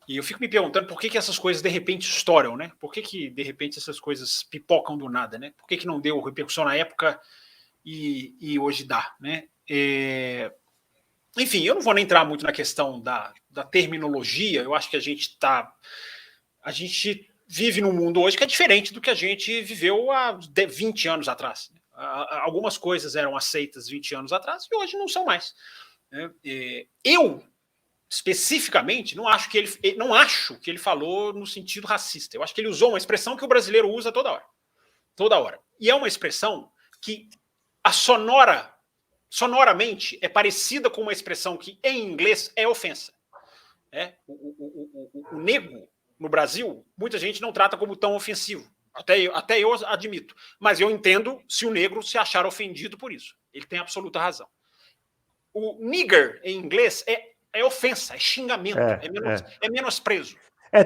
eu fico me perguntando por que essas coisas de repente estouram, né? Por que de repente essas coisas pipocam do nada, né? Por que não deu repercussão na época e hoje dá, né? Enfim, eu não vou nem entrar muito na questão da terminologia. Eu acho que a gente vive num mundo hoje que é diferente do que a gente viveu há 20 anos atrás. Algumas coisas eram aceitas 20 anos atrás e hoje não são mais. Eu, especificamente, não acho que ele falou no sentido racista. Eu acho que ele usou uma expressão que o brasileiro usa toda hora. Toda hora. E é uma expressão que sonoramente é parecida com uma expressão que em inglês é ofensa. O nego no Brasil, muita gente não trata como tão ofensivo. Até eu admito. Mas eu entendo se o negro se achar ofendido por isso. Ele tem absoluta razão. O nigger, em inglês, é ofensa, é xingamento, é menosprezo.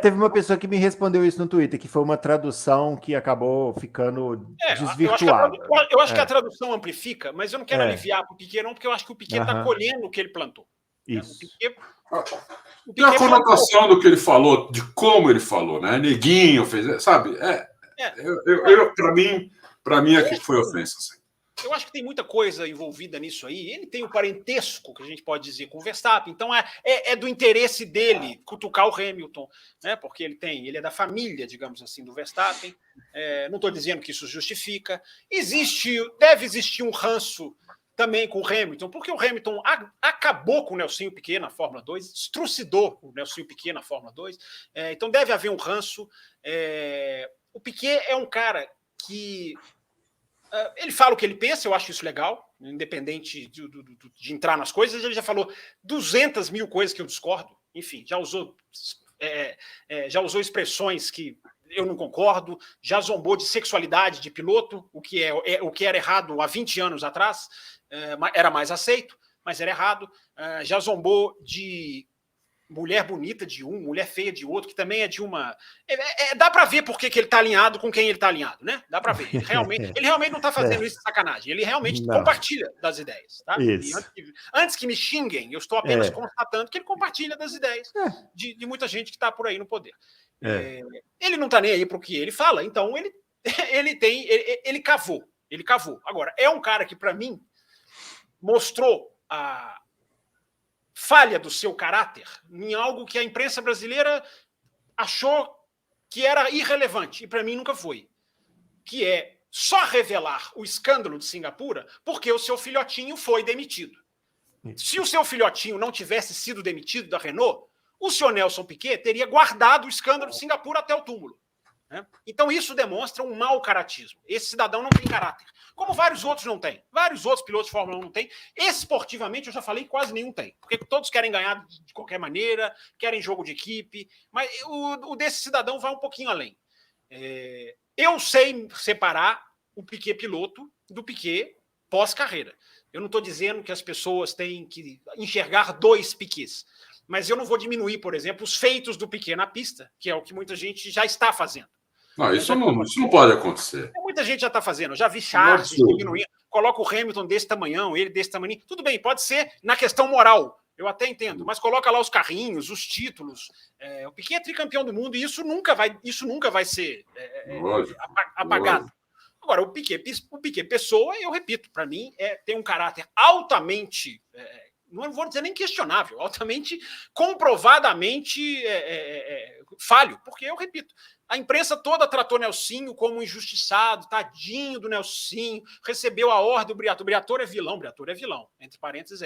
Teve uma pessoa que me respondeu isso no Twitter, que foi uma tradução que acabou ficando desvirtuada. Eu acho que a tradução amplifica, mas eu não quero aliviar para o Piquet, não, porque eu acho que o Piquet está colhendo o que ele plantou. Isso. O Piquet a conotação do que ele falou, de como ele falou, né? Neguinho, sabe? Para mim é que foi ofensa. Assim. Eu acho que tem muita coisa envolvida nisso aí. Ele tem o parentesco, que a gente pode dizer, com o Verstappen. Então é do interesse dele cutucar o Hamilton, né? Porque ele é da família, digamos assim, do Verstappen. Não estou dizendo que isso justifica. Deve existir um ranço também com o Hamilton, porque o Hamilton acabou com o Nelsinho Piquet na Fórmula 2, estrucidou o Nelsinho Piquet na Fórmula 2. Então deve haver um ranço. O Piquet é um cara que ele fala o que ele pensa, eu acho isso legal, independente de entrar nas coisas. Ele já falou 200 mil coisas que eu discordo, enfim, já usou expressões que eu não concordo, já zombou de sexualidade de piloto, o que era errado há 20 anos atrás, era mais aceito, mas era errado. Já zombou de mulher bonita de um, mulher feia de outro, que também é de uma... dá para ver por que ele está alinhado com quem ele está alinhado, né? Dá para ver. Ele realmente não está fazendo isso de sacanagem. Ele realmente compartilha das ideias. Tá? Antes que me xinguem, eu estou apenas constatando que ele compartilha das ideias de muita gente que está por aí no poder. Ele não está nem aí para o que ele fala, então ele cavou. Ele cavou. Agora, é um cara que, para mim, mostrou a falha do seu caráter em algo que a imprensa brasileira achou que era irrelevante, e para mim nunca foi, que é só revelar o escândalo de Singapura porque o seu filhotinho foi demitido. Se o seu filhotinho não tivesse sido demitido da Renault, o senhor Nelson Piquet teria guardado o escândalo de Singapura até o túmulo. Então isso demonstra um mau caratismo. Esse cidadão não tem caráter, como vários outros não têm. Vários outros pilotos de Fórmula 1 não têm. Esportivamente, eu já falei, quase nenhum tem, porque todos querem ganhar de qualquer maneira, querem jogo de equipe, mas o desse cidadão vai um pouquinho além. Eu sei separar o Piquet piloto do Piquet pós-carreira. Eu não estou dizendo que as pessoas têm que enxergar dois Piquets, mas eu não vou diminuir, por exemplo, os feitos do Piquet na pista, que é o que muita gente já está fazendo. Não, isso não pode acontecer. Muita gente já está fazendo. Eu já vi Charles diminuindo. Coloca o Hamilton desse tamanhão, ele desse tamanho. Tudo bem, pode ser na questão moral. Eu até entendo. Mas coloca lá os carrinhos, os títulos. O Piquet é tricampeão do mundo e isso nunca vai ser apagado. Lógico. Agora, o Piquet pessoa, eu repito, para mim, tem um caráter altamente... não vou dizer nem questionável, altamente, comprovadamente falho, porque, eu repito, a imprensa toda tratou Nelsinho como um injustiçado, tadinho do Nelsinho, recebeu a ordem do Briatore. Briatore é vilão, entre parênteses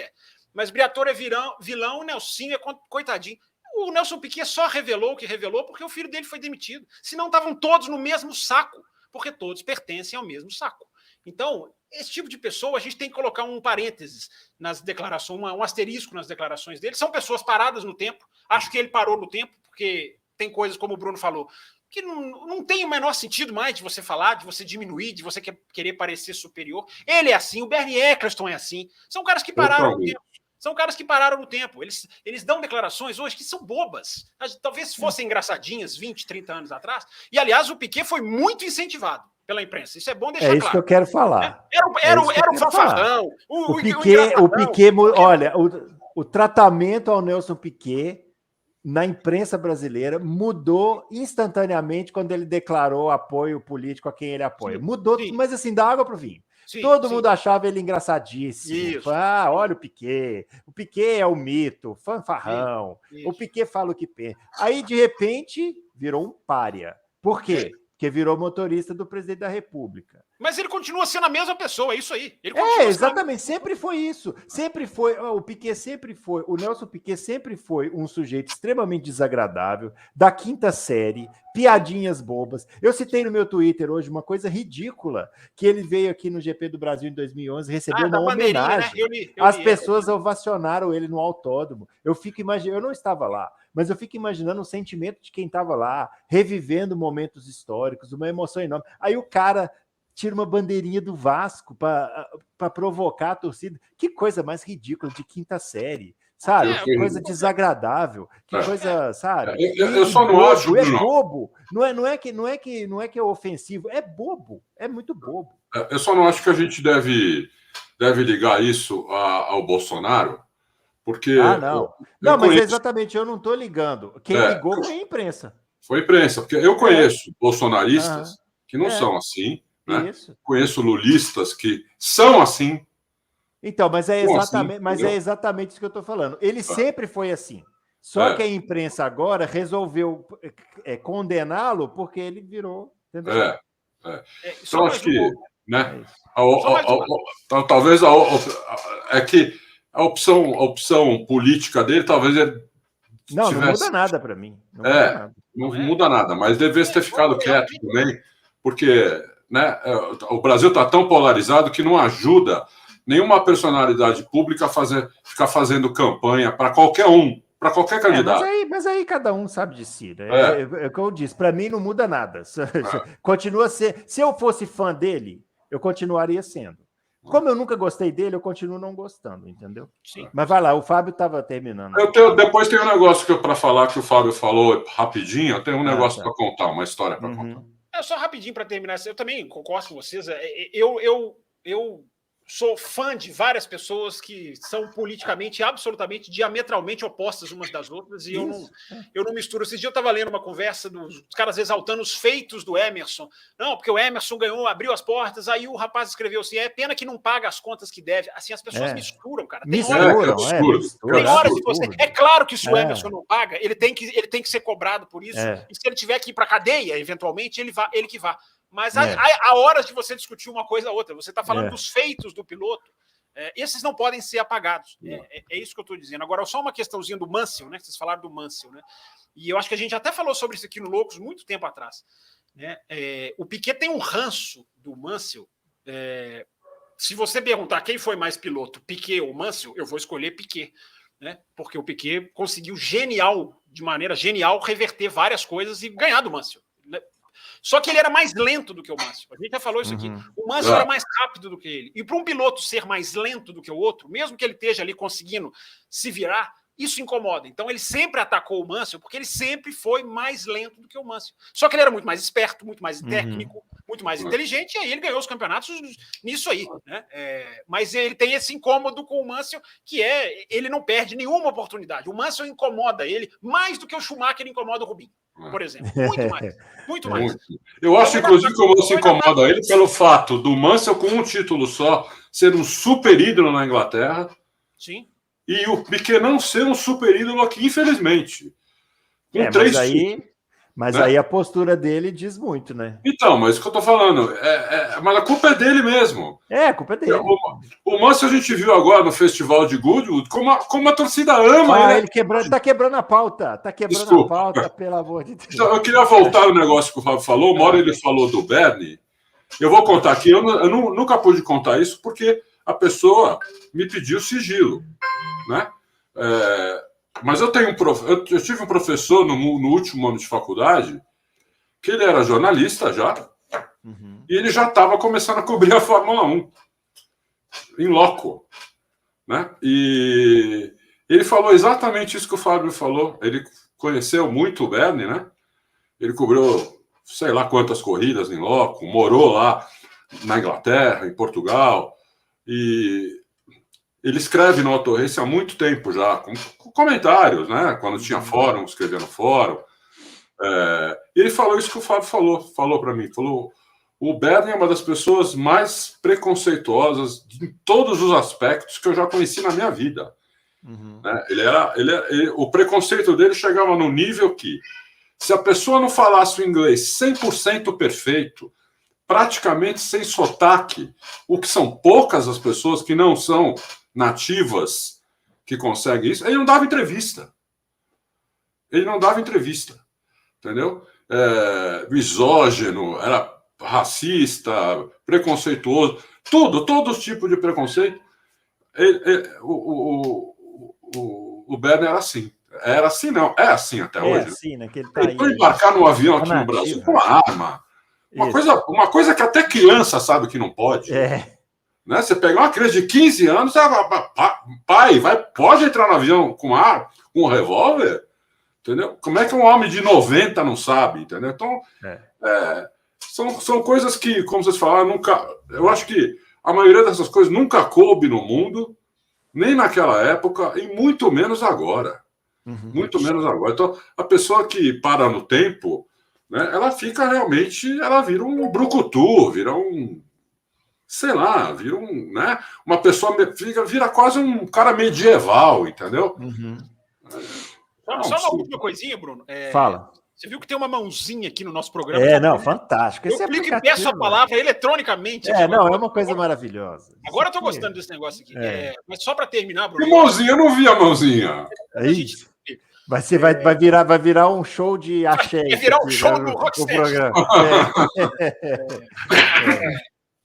Mas Briatore é vilão, o Nelsinho é coitadinho. O Nelson Piquet só revelou o que revelou porque o filho dele foi demitido. Senão estavam todos no mesmo saco, porque todos pertencem ao mesmo saco. Então, esse tipo de pessoa, a gente tem que colocar um parênteses nas declarações, um asterisco nas declarações dele. São pessoas paradas no tempo. Acho que ele parou no tempo, porque tem coisas, como o Bruno falou, que não tem o menor sentido mais de você falar, de você diminuir, de você querer parecer superior. Ele é assim, o Bernie Eccleston é assim. São caras que pararam no tempo. São caras que pararam no tempo. Eles dão declarações hoje que são bobas. Talvez fossem engraçadinhas 20, 30 anos atrás. E, aliás, o Piquet foi muito incentivado pela imprensa. Isso é bom deixar claro. É isso que eu quero falar. Era o fanfarrão. O Piquet, olha, o tratamento ao Nelson Piquet na imprensa brasileira mudou instantaneamente quando ele declarou apoio político a quem ele apoia. Mudou, mas assim, da água para o vinho. Todo mundo achava ele engraçadíssimo. Olha o Piquet é o mito, fanfarrão. O Piquet fala o que pensa. Aí, de repente, virou um pária. Por quê? Porque virou motorista do presidente da República. Mas ele continua sendo a mesma pessoa, é isso aí. Exatamente, sempre foi isso. Sempre foi, o Nelson Piquet sempre foi um sujeito extremamente desagradável, da quinta série, piadinhas bobas. Eu citei no meu Twitter hoje uma coisa ridícula, que ele veio aqui no GP do Brasil em 2011, recebeu uma homenagem. Né? As pessoas ovacionaram ele no autódromo. Eu fico imaginando, eu não estava lá, mas eu fico imaginando o sentimento de quem estava lá, revivendo momentos históricos, uma emoção enorme. Aí o cara tira uma bandeirinha do Vasco para provocar a torcida. Que coisa mais ridícula, de quinta série, sabe? Que coisa desagradável, que coisa, sabe? Eu só não acho... É bobo. Não é que é ofensivo, é bobo, é muito bobo. Eu só não acho que a gente deve ligar isso ao Bolsonaro, porque... não. Não, mas exatamente, eu não estou ligando. Quem ligou foi a imprensa. Foi a imprensa, porque eu conheço bolsonaristas que não são assim, né? Conheço lulistas que são assim. Então, mas é exatamente isso que eu estou falando. Ele sempre foi assim. Só que a imprensa agora resolveu condená-lo porque ele virou. Entendeu? Então, acho que, né? Talvez que a opção política dele, talvez ele não muda nada para mim. Não muda nada, mas devesse ter ficado quieto também, porque, né, o Brasil está tão polarizado que não ajuda nenhuma personalidade pública a ficar fazendo campanha para qualquer um, para qualquer candidato. Mas aí cada um sabe de si. Né? É o que eu disse, para mim não muda nada. Continua a ser. Se eu fosse fã dele, eu continuaria sendo. Como eu nunca gostei dele, eu continuo não gostando, entendeu? Sim. Mas vai lá, o Fábio estava terminando. Depois tem um negócio para falar que o Fábio falou rapidinho. Eu tenho um negócio para contar, uma história para contar. Só rapidinho para terminar. Eu também concordo com vocês. Eu sou fã de várias pessoas que são politicamente absolutamente, diametralmente opostas umas das outras, e eu não misturo. Esses dias eu estava lendo uma conversa dos caras exaltando os feitos do Emerson. Não, porque o Emerson ganhou, abriu as portas, aí o rapaz escreveu assim, é pena que não paga as contas que deve. Assim, as pessoas misturam, cara. Tem horas de você... É claro que se o Emerson não paga, ele tem que ser cobrado por isso, e se ele tiver que ir para a cadeia, eventualmente, ele que vá. Mas há horas de você discutir uma coisa ou outra. Você está falando dos feitos do piloto. Esses não podem ser apagados. É isso que eu estou dizendo. Agora, só uma questãozinha do Mansell, né? Vocês falaram do Mansell, né? E eu acho que a gente até falou sobre isso aqui no Loucos muito tempo atrás. Né? O Piquet tem um ranço do Mansell. Se você perguntar quem foi mais piloto, Piquet ou Mansell, eu vou escolher Piquet. Né? Porque o Piquet conseguiu de maneira genial, reverter várias coisas e ganhar do Mansell. Só que ele era mais lento do que o Mansell. A gente já falou isso aqui. O Mansell era mais rápido do que ele. E para um piloto ser mais lento do que o outro, mesmo que ele esteja ali conseguindo se virar, isso incomoda. Então ele sempre atacou o Mansell porque ele sempre foi mais lento do que o Mansell. Só que ele era muito mais esperto, muito mais técnico, muito mais inteligente, e aí ele ganhou os campeonatos nisso aí. Né? Mas ele tem esse incômodo com o Mansell, que ele não perde nenhuma oportunidade. O Mansell incomoda ele mais do que o Schumacher incomoda o Rubinho, por exemplo. Muito mais. Muito mais. Eu acho, inclusive, que o Mansell incomoda ele pelo fato do Mansell, com um título só, ser um super ídolo na Inglaterra. Sim. E o Piquet não ser um super ídolo aqui, infelizmente. Com 3 títulos. Mas aí a postura dele diz muito, né? Então, mas o que eu tô falando, mas a culpa é dele mesmo. A culpa é dele. O Mansell a gente viu agora no festival de Goodwood, como a torcida ama ele. Ele tá quebrando a pauta. Tá quebrando a pauta, pelo amor de Deus. Então, eu queria voltar no negócio que o Fábio falou. Uma hora ele falou do Bernie. Eu vou contar aqui. Eu nunca pude contar isso porque a pessoa me pediu sigilo. Né? Mas eu tive um professor no último ano de faculdade que ele era jornalista já e ele já estava começando a cobrir a Fórmula 1 em loco, né? E ele falou exatamente isso que o Fábio falou. Ele conheceu muito o Bernie, né? Ele cobriu sei lá quantas corridas em loco, morou lá na Inglaterra, em Portugal, e ele escreve no Auto Race há muito tempo já, com comentários, né? Quando tinha fórum, escrevia no fórum. E ele falou isso que o Fábio falou para mim. Falou: o Bernie é uma das pessoas mais preconceituosas em todos os aspectos que eu já conheci na minha vida. Né? O preconceito dele chegava no nível que, se a pessoa não falasse o inglês 100% perfeito, praticamente sem sotaque, o que são poucas as pessoas que não são nativas que conseguem isso, ele não dava entrevista. Entendeu? Misógino, era racista, preconceituoso, todos os tipos de preconceito. O Bernie era assim. Era assim, não. É assim até hoje. Assim, né? Ele foi embarcar num avião aqui no Brasil com uma arma. Uma coisa que até criança sabe que não pode. Né? Você pegar uma criança de 15 anos, você pai, pode entrar no avião com um revólver? Entendeu? Como é que um homem de 90 não sabe? Entendeu? Então, são coisas que, como vocês falaram, eu acho que a maioria dessas coisas nunca coube no mundo, nem naquela época, e muito menos agora. Muito menos agora. Então, a pessoa que para no tempo, né, ela fica realmente, ela vira um brucutu, vira um, sei lá, vira um, né, uma pessoa, vira quase um cara medieval, entendeu? Só uma última coisinha, Bruno. Fala. Você viu que tem uma mãozinha aqui no nosso programa? Fantástico. Eu clico e peço a palavra eletronicamente. É uma coisa maravilhosa. Agora eu tô gostando desse negócio aqui. Mas só para terminar, Bruno. Que mãozinha? Eu não vi a mãozinha. Vai virar um show de axé. Vai virar um show do Rocksteady.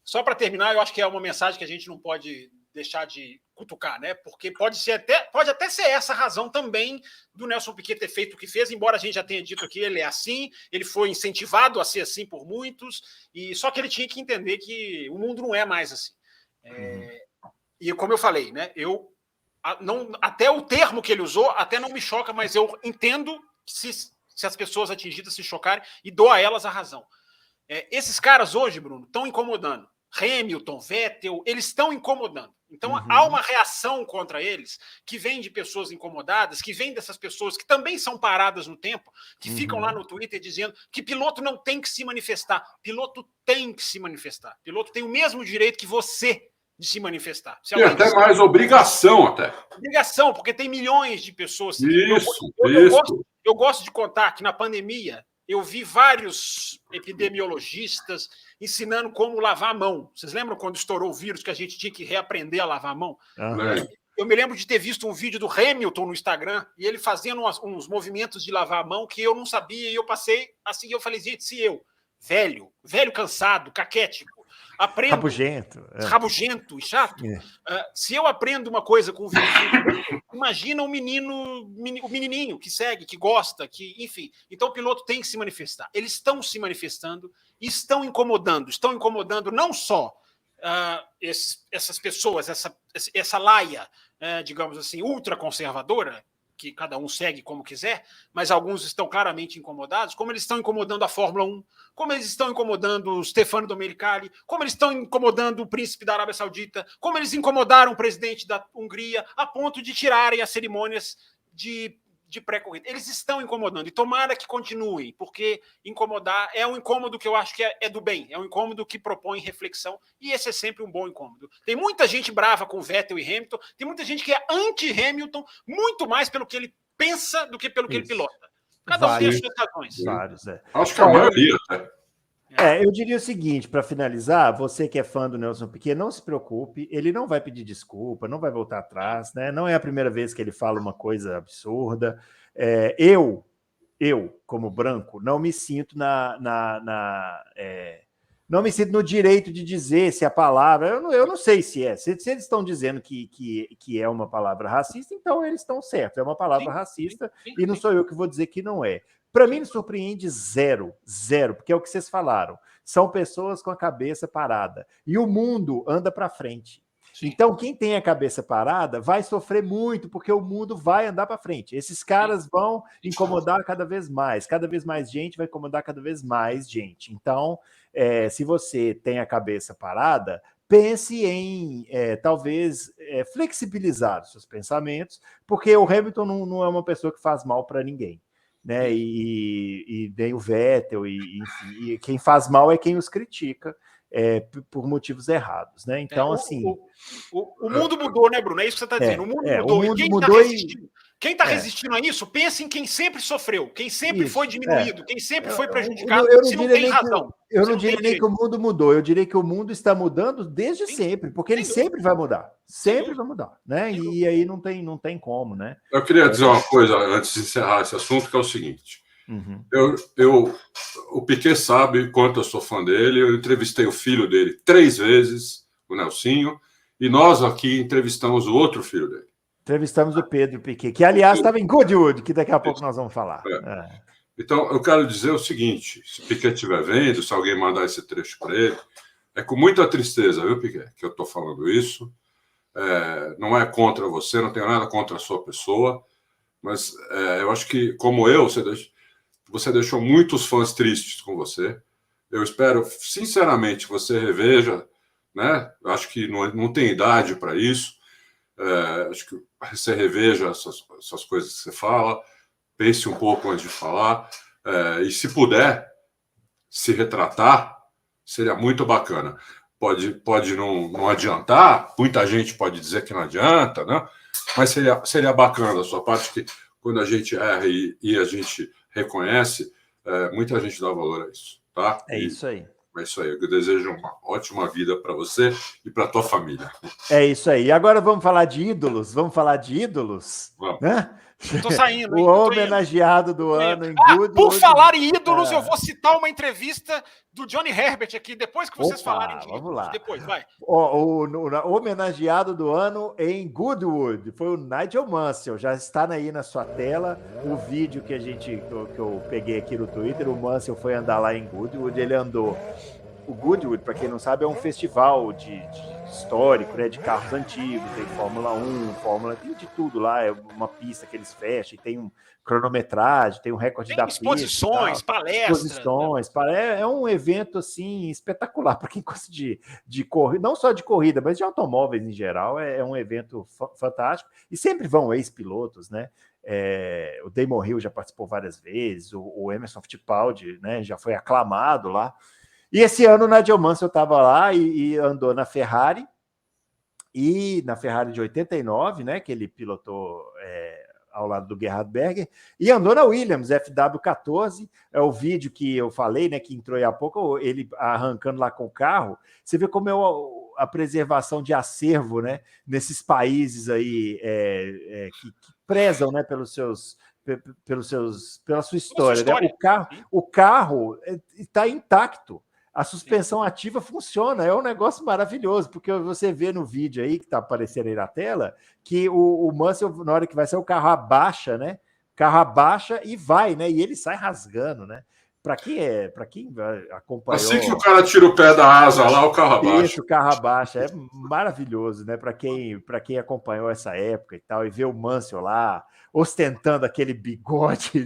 Só para terminar, eu acho que é uma mensagem que a gente não pode deixar de cutucar, né? Porque pode até ser essa a razão também do Nelson Piquet ter feito o que fez, embora a gente já tenha dito aqui, ele é assim, ele foi incentivado a ser assim por muitos, e só que ele tinha que entender que o mundo não é mais assim. E como eu falei, né, até o termo que ele usou até não me choca, mas eu entendo se as pessoas atingidas se chocarem e dou a elas a razão. Esses caras hoje, Bruno, estão incomodando. Hamilton, Vettel, eles estão incomodando. Então há uma reação contra eles que vem de pessoas incomodadas, que vem dessas pessoas que também são paradas no tempo, que ficam lá no Twitter dizendo que piloto não tem que se manifestar. Piloto tem que se manifestar. Piloto tem o mesmo direito que você de se manifestar. E até mais obrigação, até. Obrigação, porque tem milhões de pessoas. Isso. Eu gosto de contar que na pandemia eu vi vários epidemiologistas ensinando como lavar a mão. Vocês lembram quando estourou o vírus que a gente tinha que reaprender a lavar a mão? Eu me lembro de ter visto um vídeo do Hamilton no Instagram e ele fazendo uns movimentos de lavar a mão que eu não sabia e eu passei assim, eu falei, gente, se eu, velho cansado, caquético, aprendo... Rabugento e chato. Se eu aprendo uma coisa com o vírus, imagina o menininho que segue, que gosta, que, enfim. Então o piloto tem que se manifestar. Eles estão se manifestando e estão incomodando não só essas pessoas, essa laia, digamos assim, ultraconservadora, que cada um segue como quiser, mas alguns estão claramente incomodados, como eles estão incomodando a Fórmula 1, como eles estão incomodando o Stefano Domenicali, como eles estão incomodando o príncipe da Arábia Saudita, como eles incomodaram o presidente da Hungria, a ponto de tirarem as cerimônias de pré-corrida. Eles estão incomodando, e tomara que continuem, porque incomodar é um incômodo que eu acho que é do bem, é um incômodo que propõe reflexão, e esse é sempre um bom incômodo. Tem muita gente brava com Vettel e Hamilton, tem muita gente que é anti-Hamilton, muito mais pelo que ele pensa do que pelo que ele pilota. Cada um tem as suas razões. Vários, Acho que a maioria, até. Eu diria o seguinte, para finalizar, você que é fã do Nelson Piquet, não se preocupe, ele não vai pedir desculpa, não vai voltar atrás, né? Não é a primeira vez que ele fala uma coisa absurda. Eu, como branco, não me sinto não me sinto no direito de dizer se a palavra... Eu não sei se é. Se eles estão dizendo que é uma palavra racista, então eles estão certos. É uma palavra racista e não sou eu que vou dizer que não é. Para mim, me surpreende zero, porque é o que vocês falaram. São pessoas com a cabeça parada. E o mundo anda para frente. Então, quem tem a cabeça parada vai sofrer muito, porque o mundo vai andar para frente. Esses caras vão incomodar cada vez mais gente vai incomodar cada vez mais gente. Então, se você tem a cabeça parada, pense em, talvez, flexibilizar os seus pensamentos, porque o Hamilton não é uma pessoa que faz mal para ninguém. Né? E nem o Vettel, enfim, e quem faz mal é quem os critica por motivos errados, né? Então, assim... O mundo mudou, né, Bruno? É isso que você está dizendo. O mundo mudou. O mundo mudou quem está resistindo a isso, pense em quem sempre sofreu, quem sempre foi diminuído, quem sempre foi prejudicado, se não tem razão. Eu não diria nem que o mundo mudou, eu diria que o mundo está mudando desde sempre, porque ele sempre vai mudar. Sempre vai mudar, né? E aí não tem como, né? Eu queria dizer uma coisa antes de encerrar esse assunto, que é o seguinte. O Piquet sabe quanto eu sou fã dele, eu entrevistei o filho dele 3 vezes, o Nelsinho, e nós aqui entrevistamos o outro filho dele. Entrevistamos o Pedro Piquet, que, aliás, estava em Goodwood, que daqui a pouco nós vamos falar. Então, eu quero dizer o seguinte, se o Piquet estiver vendo, se alguém mandar esse trecho para ele, é com muita tristeza, viu, Piquet, que eu estou falando isso. Não é contra você, não tenho nada contra a sua pessoa, mas eu acho que, como você deixou muitos fãs tristes com você. Eu espero, sinceramente, que você reveja, né? Eu acho que não tem idade para isso. Acho que você reveja essas coisas que você fala, pense um pouco antes de falar, e se puder se retratar, seria muito bacana. Pode não adiantar, muita gente pode dizer que não adianta, né? Mas seria bacana da sua parte que quando a gente erra e a gente reconhece, muita gente dá valor a isso, tá? Isso aí. É isso aí. Eu desejo uma ótima vida para você e para a tua família. É isso aí. E agora vamos falar de ídolos? Vamos. Né? Tô saindo. O homenageado do ano em Goodwood. Por falar em ídolos, eu vou citar uma entrevista do Johnny Herbert aqui, depois que vocês falarem de ídolos. Vamos lá. Depois, vai. O homenageado do ano em Goodwood foi o Nigel Mansell. Já está aí na sua tela o vídeo que eu peguei aqui no Twitter. O Mansell foi andar lá em Goodwood. Ele andou o Goodwood, para quem não sabe, é um festival de histórico, né, de carros antigos, tem Fórmula 1, tem de tudo lá, é uma pista que eles fecham, tem um cronometragem, tem um recorde da pista. Exposições, palestras. Exposições, é um evento assim espetacular para quem gosta de corrida, não só de corrida, mas de automóveis em geral, é um evento fantástico, e sempre vão ex-pilotos, né? O Damon Hill já participou várias vezes, o Emerson Fittipaldi, né, já foi aclamado lá. E esse ano o Nigel Mansell estava lá e andou na Ferrari, e na Ferrari de 89, né, que ele pilotou ao lado do Gerhard Berger, e andou na Williams FW14, é o vídeo que eu falei, né, que entrou aí há pouco, ele arrancando lá com o carro. Você vê como a preservação de acervo, né, nesses países aí que prezam, né, pela sua história, né? O carro está intacto. A suspensão ativa funciona, é um negócio maravilhoso, porque você vê no vídeo aí, que está aparecendo aí na tela, que o Mansell, na hora que vai sair, o carro abaixa, né? O carro abaixa e vai, né? E ele sai rasgando, né? Para quem acompanhou... Assim que o cara tira o pé da asa lá, o carro abaixa. Isso, o carro abaixa. É maravilhoso, né? Para quem acompanhou essa época e tal, e vê o Mansell lá, ostentando aquele bigode.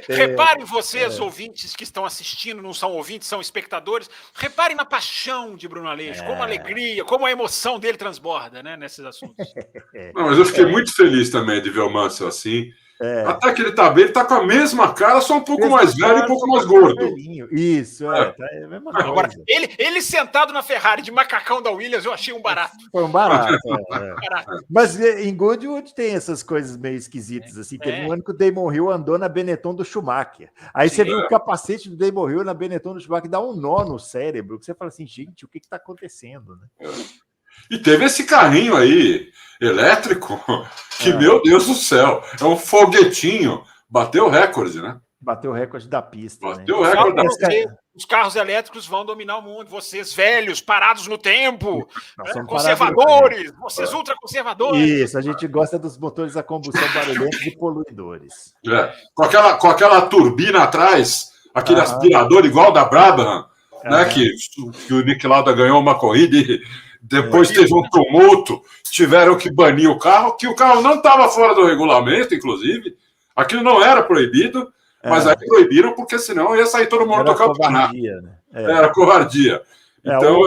Reparem vocês, ouvintes que estão assistindo, não são ouvintes, são espectadores, reparem na paixão de Bruno Aleixo, como a alegria, como a emoção dele transborda, né, nesses assuntos. Não, mas eu fiquei muito feliz também de ver o Mansell assim. Até que ele tá bem, ele tá com a mesma cara, só um pouco mais velho e um pouco mais gordo. Isso, tá a mesma coisa. Agora, ele sentado na Ferrari de macacão da Williams, eu achei um barato. Foi um barato. Mas em Goodwood tem essas coisas meio esquisitas, assim. Teve um ano que o Damon Hill andou na Benetton do Schumacher. Aí você viu o capacete do Damon Hill na Benetton do Schumacher, dá um nó no cérebro, que você fala assim, gente, o que tá acontecendo, né? E teve esse carrinho aí, elétrico, que, meu Deus do céu, é um foguetinho. Bateu o recorde, né? Bateu o recorde da pista. Bateu o recorde da pista. Os carros elétricos vão dominar o mundo. Vocês velhos, parados no tempo, conservadores, vocês ultraconservadores. Isso, a gente gosta dos motores a combustão barulhenta e poluidores. Com aquela turbina atrás, aquele aspirador igual da Brabham, né? Que o Nick Lauda ganhou uma corrida e depois teve um tumulto, tiveram que banir o carro, que o carro não estava fora do regulamento, inclusive. Aquilo não era proibido, mas aí proibiram, porque senão ia sair todo mundo do campeonato. Né? Era covardia. Então,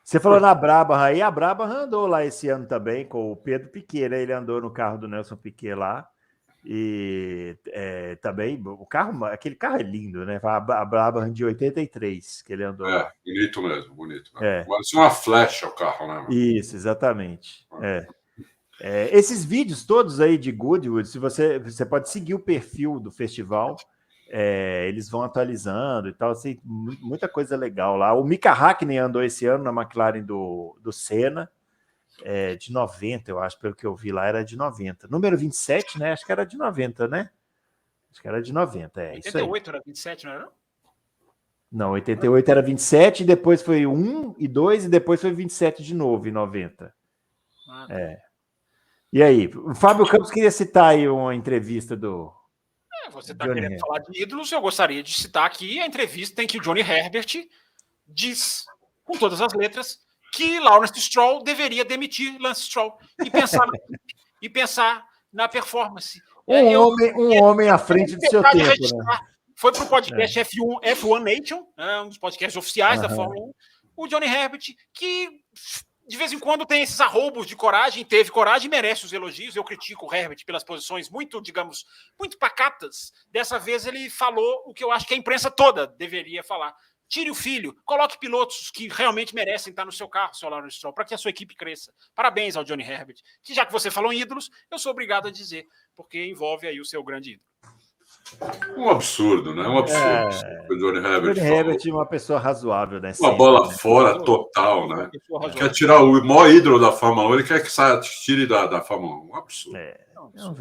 Você falou na Brabham aí, a Brabham andou lá esse ano também com o Pedro Piquet, né? Ele andou no carro do Nelson Piquet lá. E também, aquele carro é lindo, né? A Brabham de 83 que ele andou. Bonito mesmo, bonito. Parece uma flecha o carro, né? Mano? Isso, exatamente. Esses vídeos todos aí de Goodwood, se você pode seguir o perfil do festival, eles vão atualizando e tal, assim, muita coisa legal lá. O Mika Hakkinen andou esse ano na McLaren do Senna, de 90, eu acho, pelo que eu vi lá, era de 90. Número 27, né? Acho que era de 90, né? Acho que era de 90, 88 era 27, não era não? Não, 88 era 27, depois foi 1 e 2, e depois foi 27 de novo, em 90. E aí, o Fábio Campos queria citar aí uma entrevista do... Você está querendo falar de ídolos, eu gostaria de citar aqui a entrevista em que o Johnny Herbert diz, com todas as letras, que Lawrence Stroll deveria demitir Lance Stroll e pensar na performance. Um homem à frente do seu tempo, né? Foi para o podcast F1 Nation, um dos podcasts oficiais da Fórmula 1, o Johnny Herbert, que de vez em quando tem esses arroubos de coragem, teve coragem e merece os elogios. Eu critico o Herbert pelas posições muito, digamos, muito pacatas. Dessa vez ele falou o que eu acho que a imprensa toda deveria falar. Tire o filho, coloque pilotos que realmente merecem estar no seu carro, seu Lawrence Stroll, para que a sua equipe cresça. Parabéns ao Johnny Herbert, que já que você falou em ídolos, eu sou obrigado a dizer, porque envolve aí o seu grande ídolo. Um absurdo, né? Um absurdo. O Johnny Herbert. Johnny Herbert é uma pessoa razoável, né? Uma bola fora total, né? Quer tirar o maior ídolo da Fórmula 1, ele quer que tire da Fórmula 1. Um absurdo.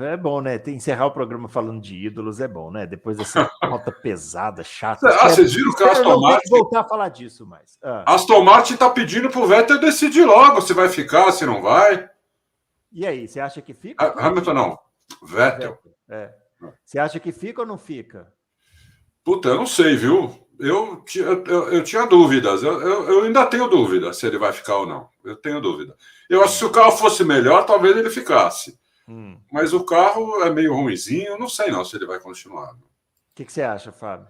É bom, né? Encerrar o programa falando de ídolos é bom, né? Depois dessa pauta pesada, chata. Vocês viram que a Aston Martin... voltar a falar disso mais. Aston Martin está pedindo pro Vettel decidir logo se vai ficar, se não vai. E aí, você acha que fica? Hamilton não. Vettel. Você acha que fica ou não fica? Puta, eu não sei, viu? Eu tinha dúvidas. Eu ainda tenho dúvida se ele vai ficar ou não. Eu tenho dúvida. Eu acho que se o carro fosse melhor, talvez ele ficasse. Mas o carro é meio ruinzinho. Não sei não se ele vai continuar. O que você acha, Fábio?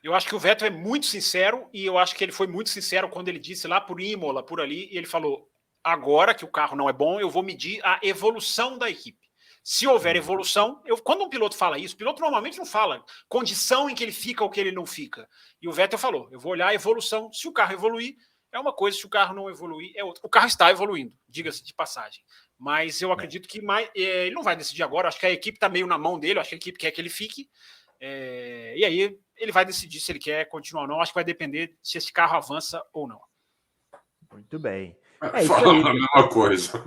Eu acho que o Vettel é muito sincero e eu acho que ele foi muito sincero quando ele disse lá por Imola, por ali, e ele falou, agora que o carro não é bom, eu vou medir a evolução da equipe. Se houver evolução, quando um piloto fala isso, o piloto normalmente não fala condição em que ele fica ou que ele não fica. E o Vettel falou, eu vou olhar a evolução. Se o carro evoluir, é uma coisa, se o carro não evoluir, é outra. O carro está evoluindo, diga-se de passagem. Mas eu acredito que ele não vai decidir agora, acho que a equipe está meio na mão dele, acho que a equipe quer que ele fique. E aí ele vai decidir se ele quer continuar ou não. Acho que vai depender se esse carro avança ou não. Muito bem. É isso aí, a mesma coisa.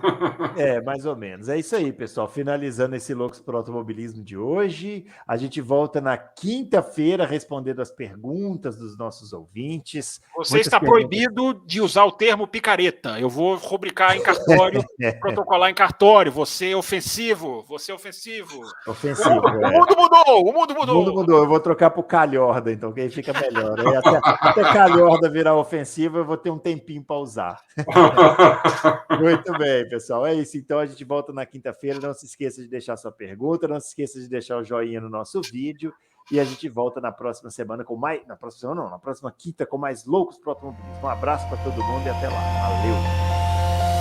Mais ou menos. É isso aí, pessoal. Finalizando esse Loucos por Automobilismo de hoje. A gente volta na quinta-feira respondendo as perguntas dos nossos ouvintes. Você está proibido de usar o termo picareta. Eu vou rubricar em cartório, protocolar em cartório. Você é ofensivo. Você é ofensivo. Ofensivo. O mundo mudou. O mundo mudou. O mundo mudou. Eu vou trocar para o calhorda, então, que aí fica melhor. Até calhorda virar ofensivo, eu vou ter um tempinho para usar. Muito bem, pessoal. É isso. Então a gente volta na quinta-feira. Não se esqueça de deixar sua pergunta, não se esqueça de deixar o joinha no nosso vídeo. E a gente volta na próxima semana com mais. Na próxima semana, não, na próxima quinta com mais Loucos pro Automobilismo. Um abraço para todo mundo e até lá. Valeu!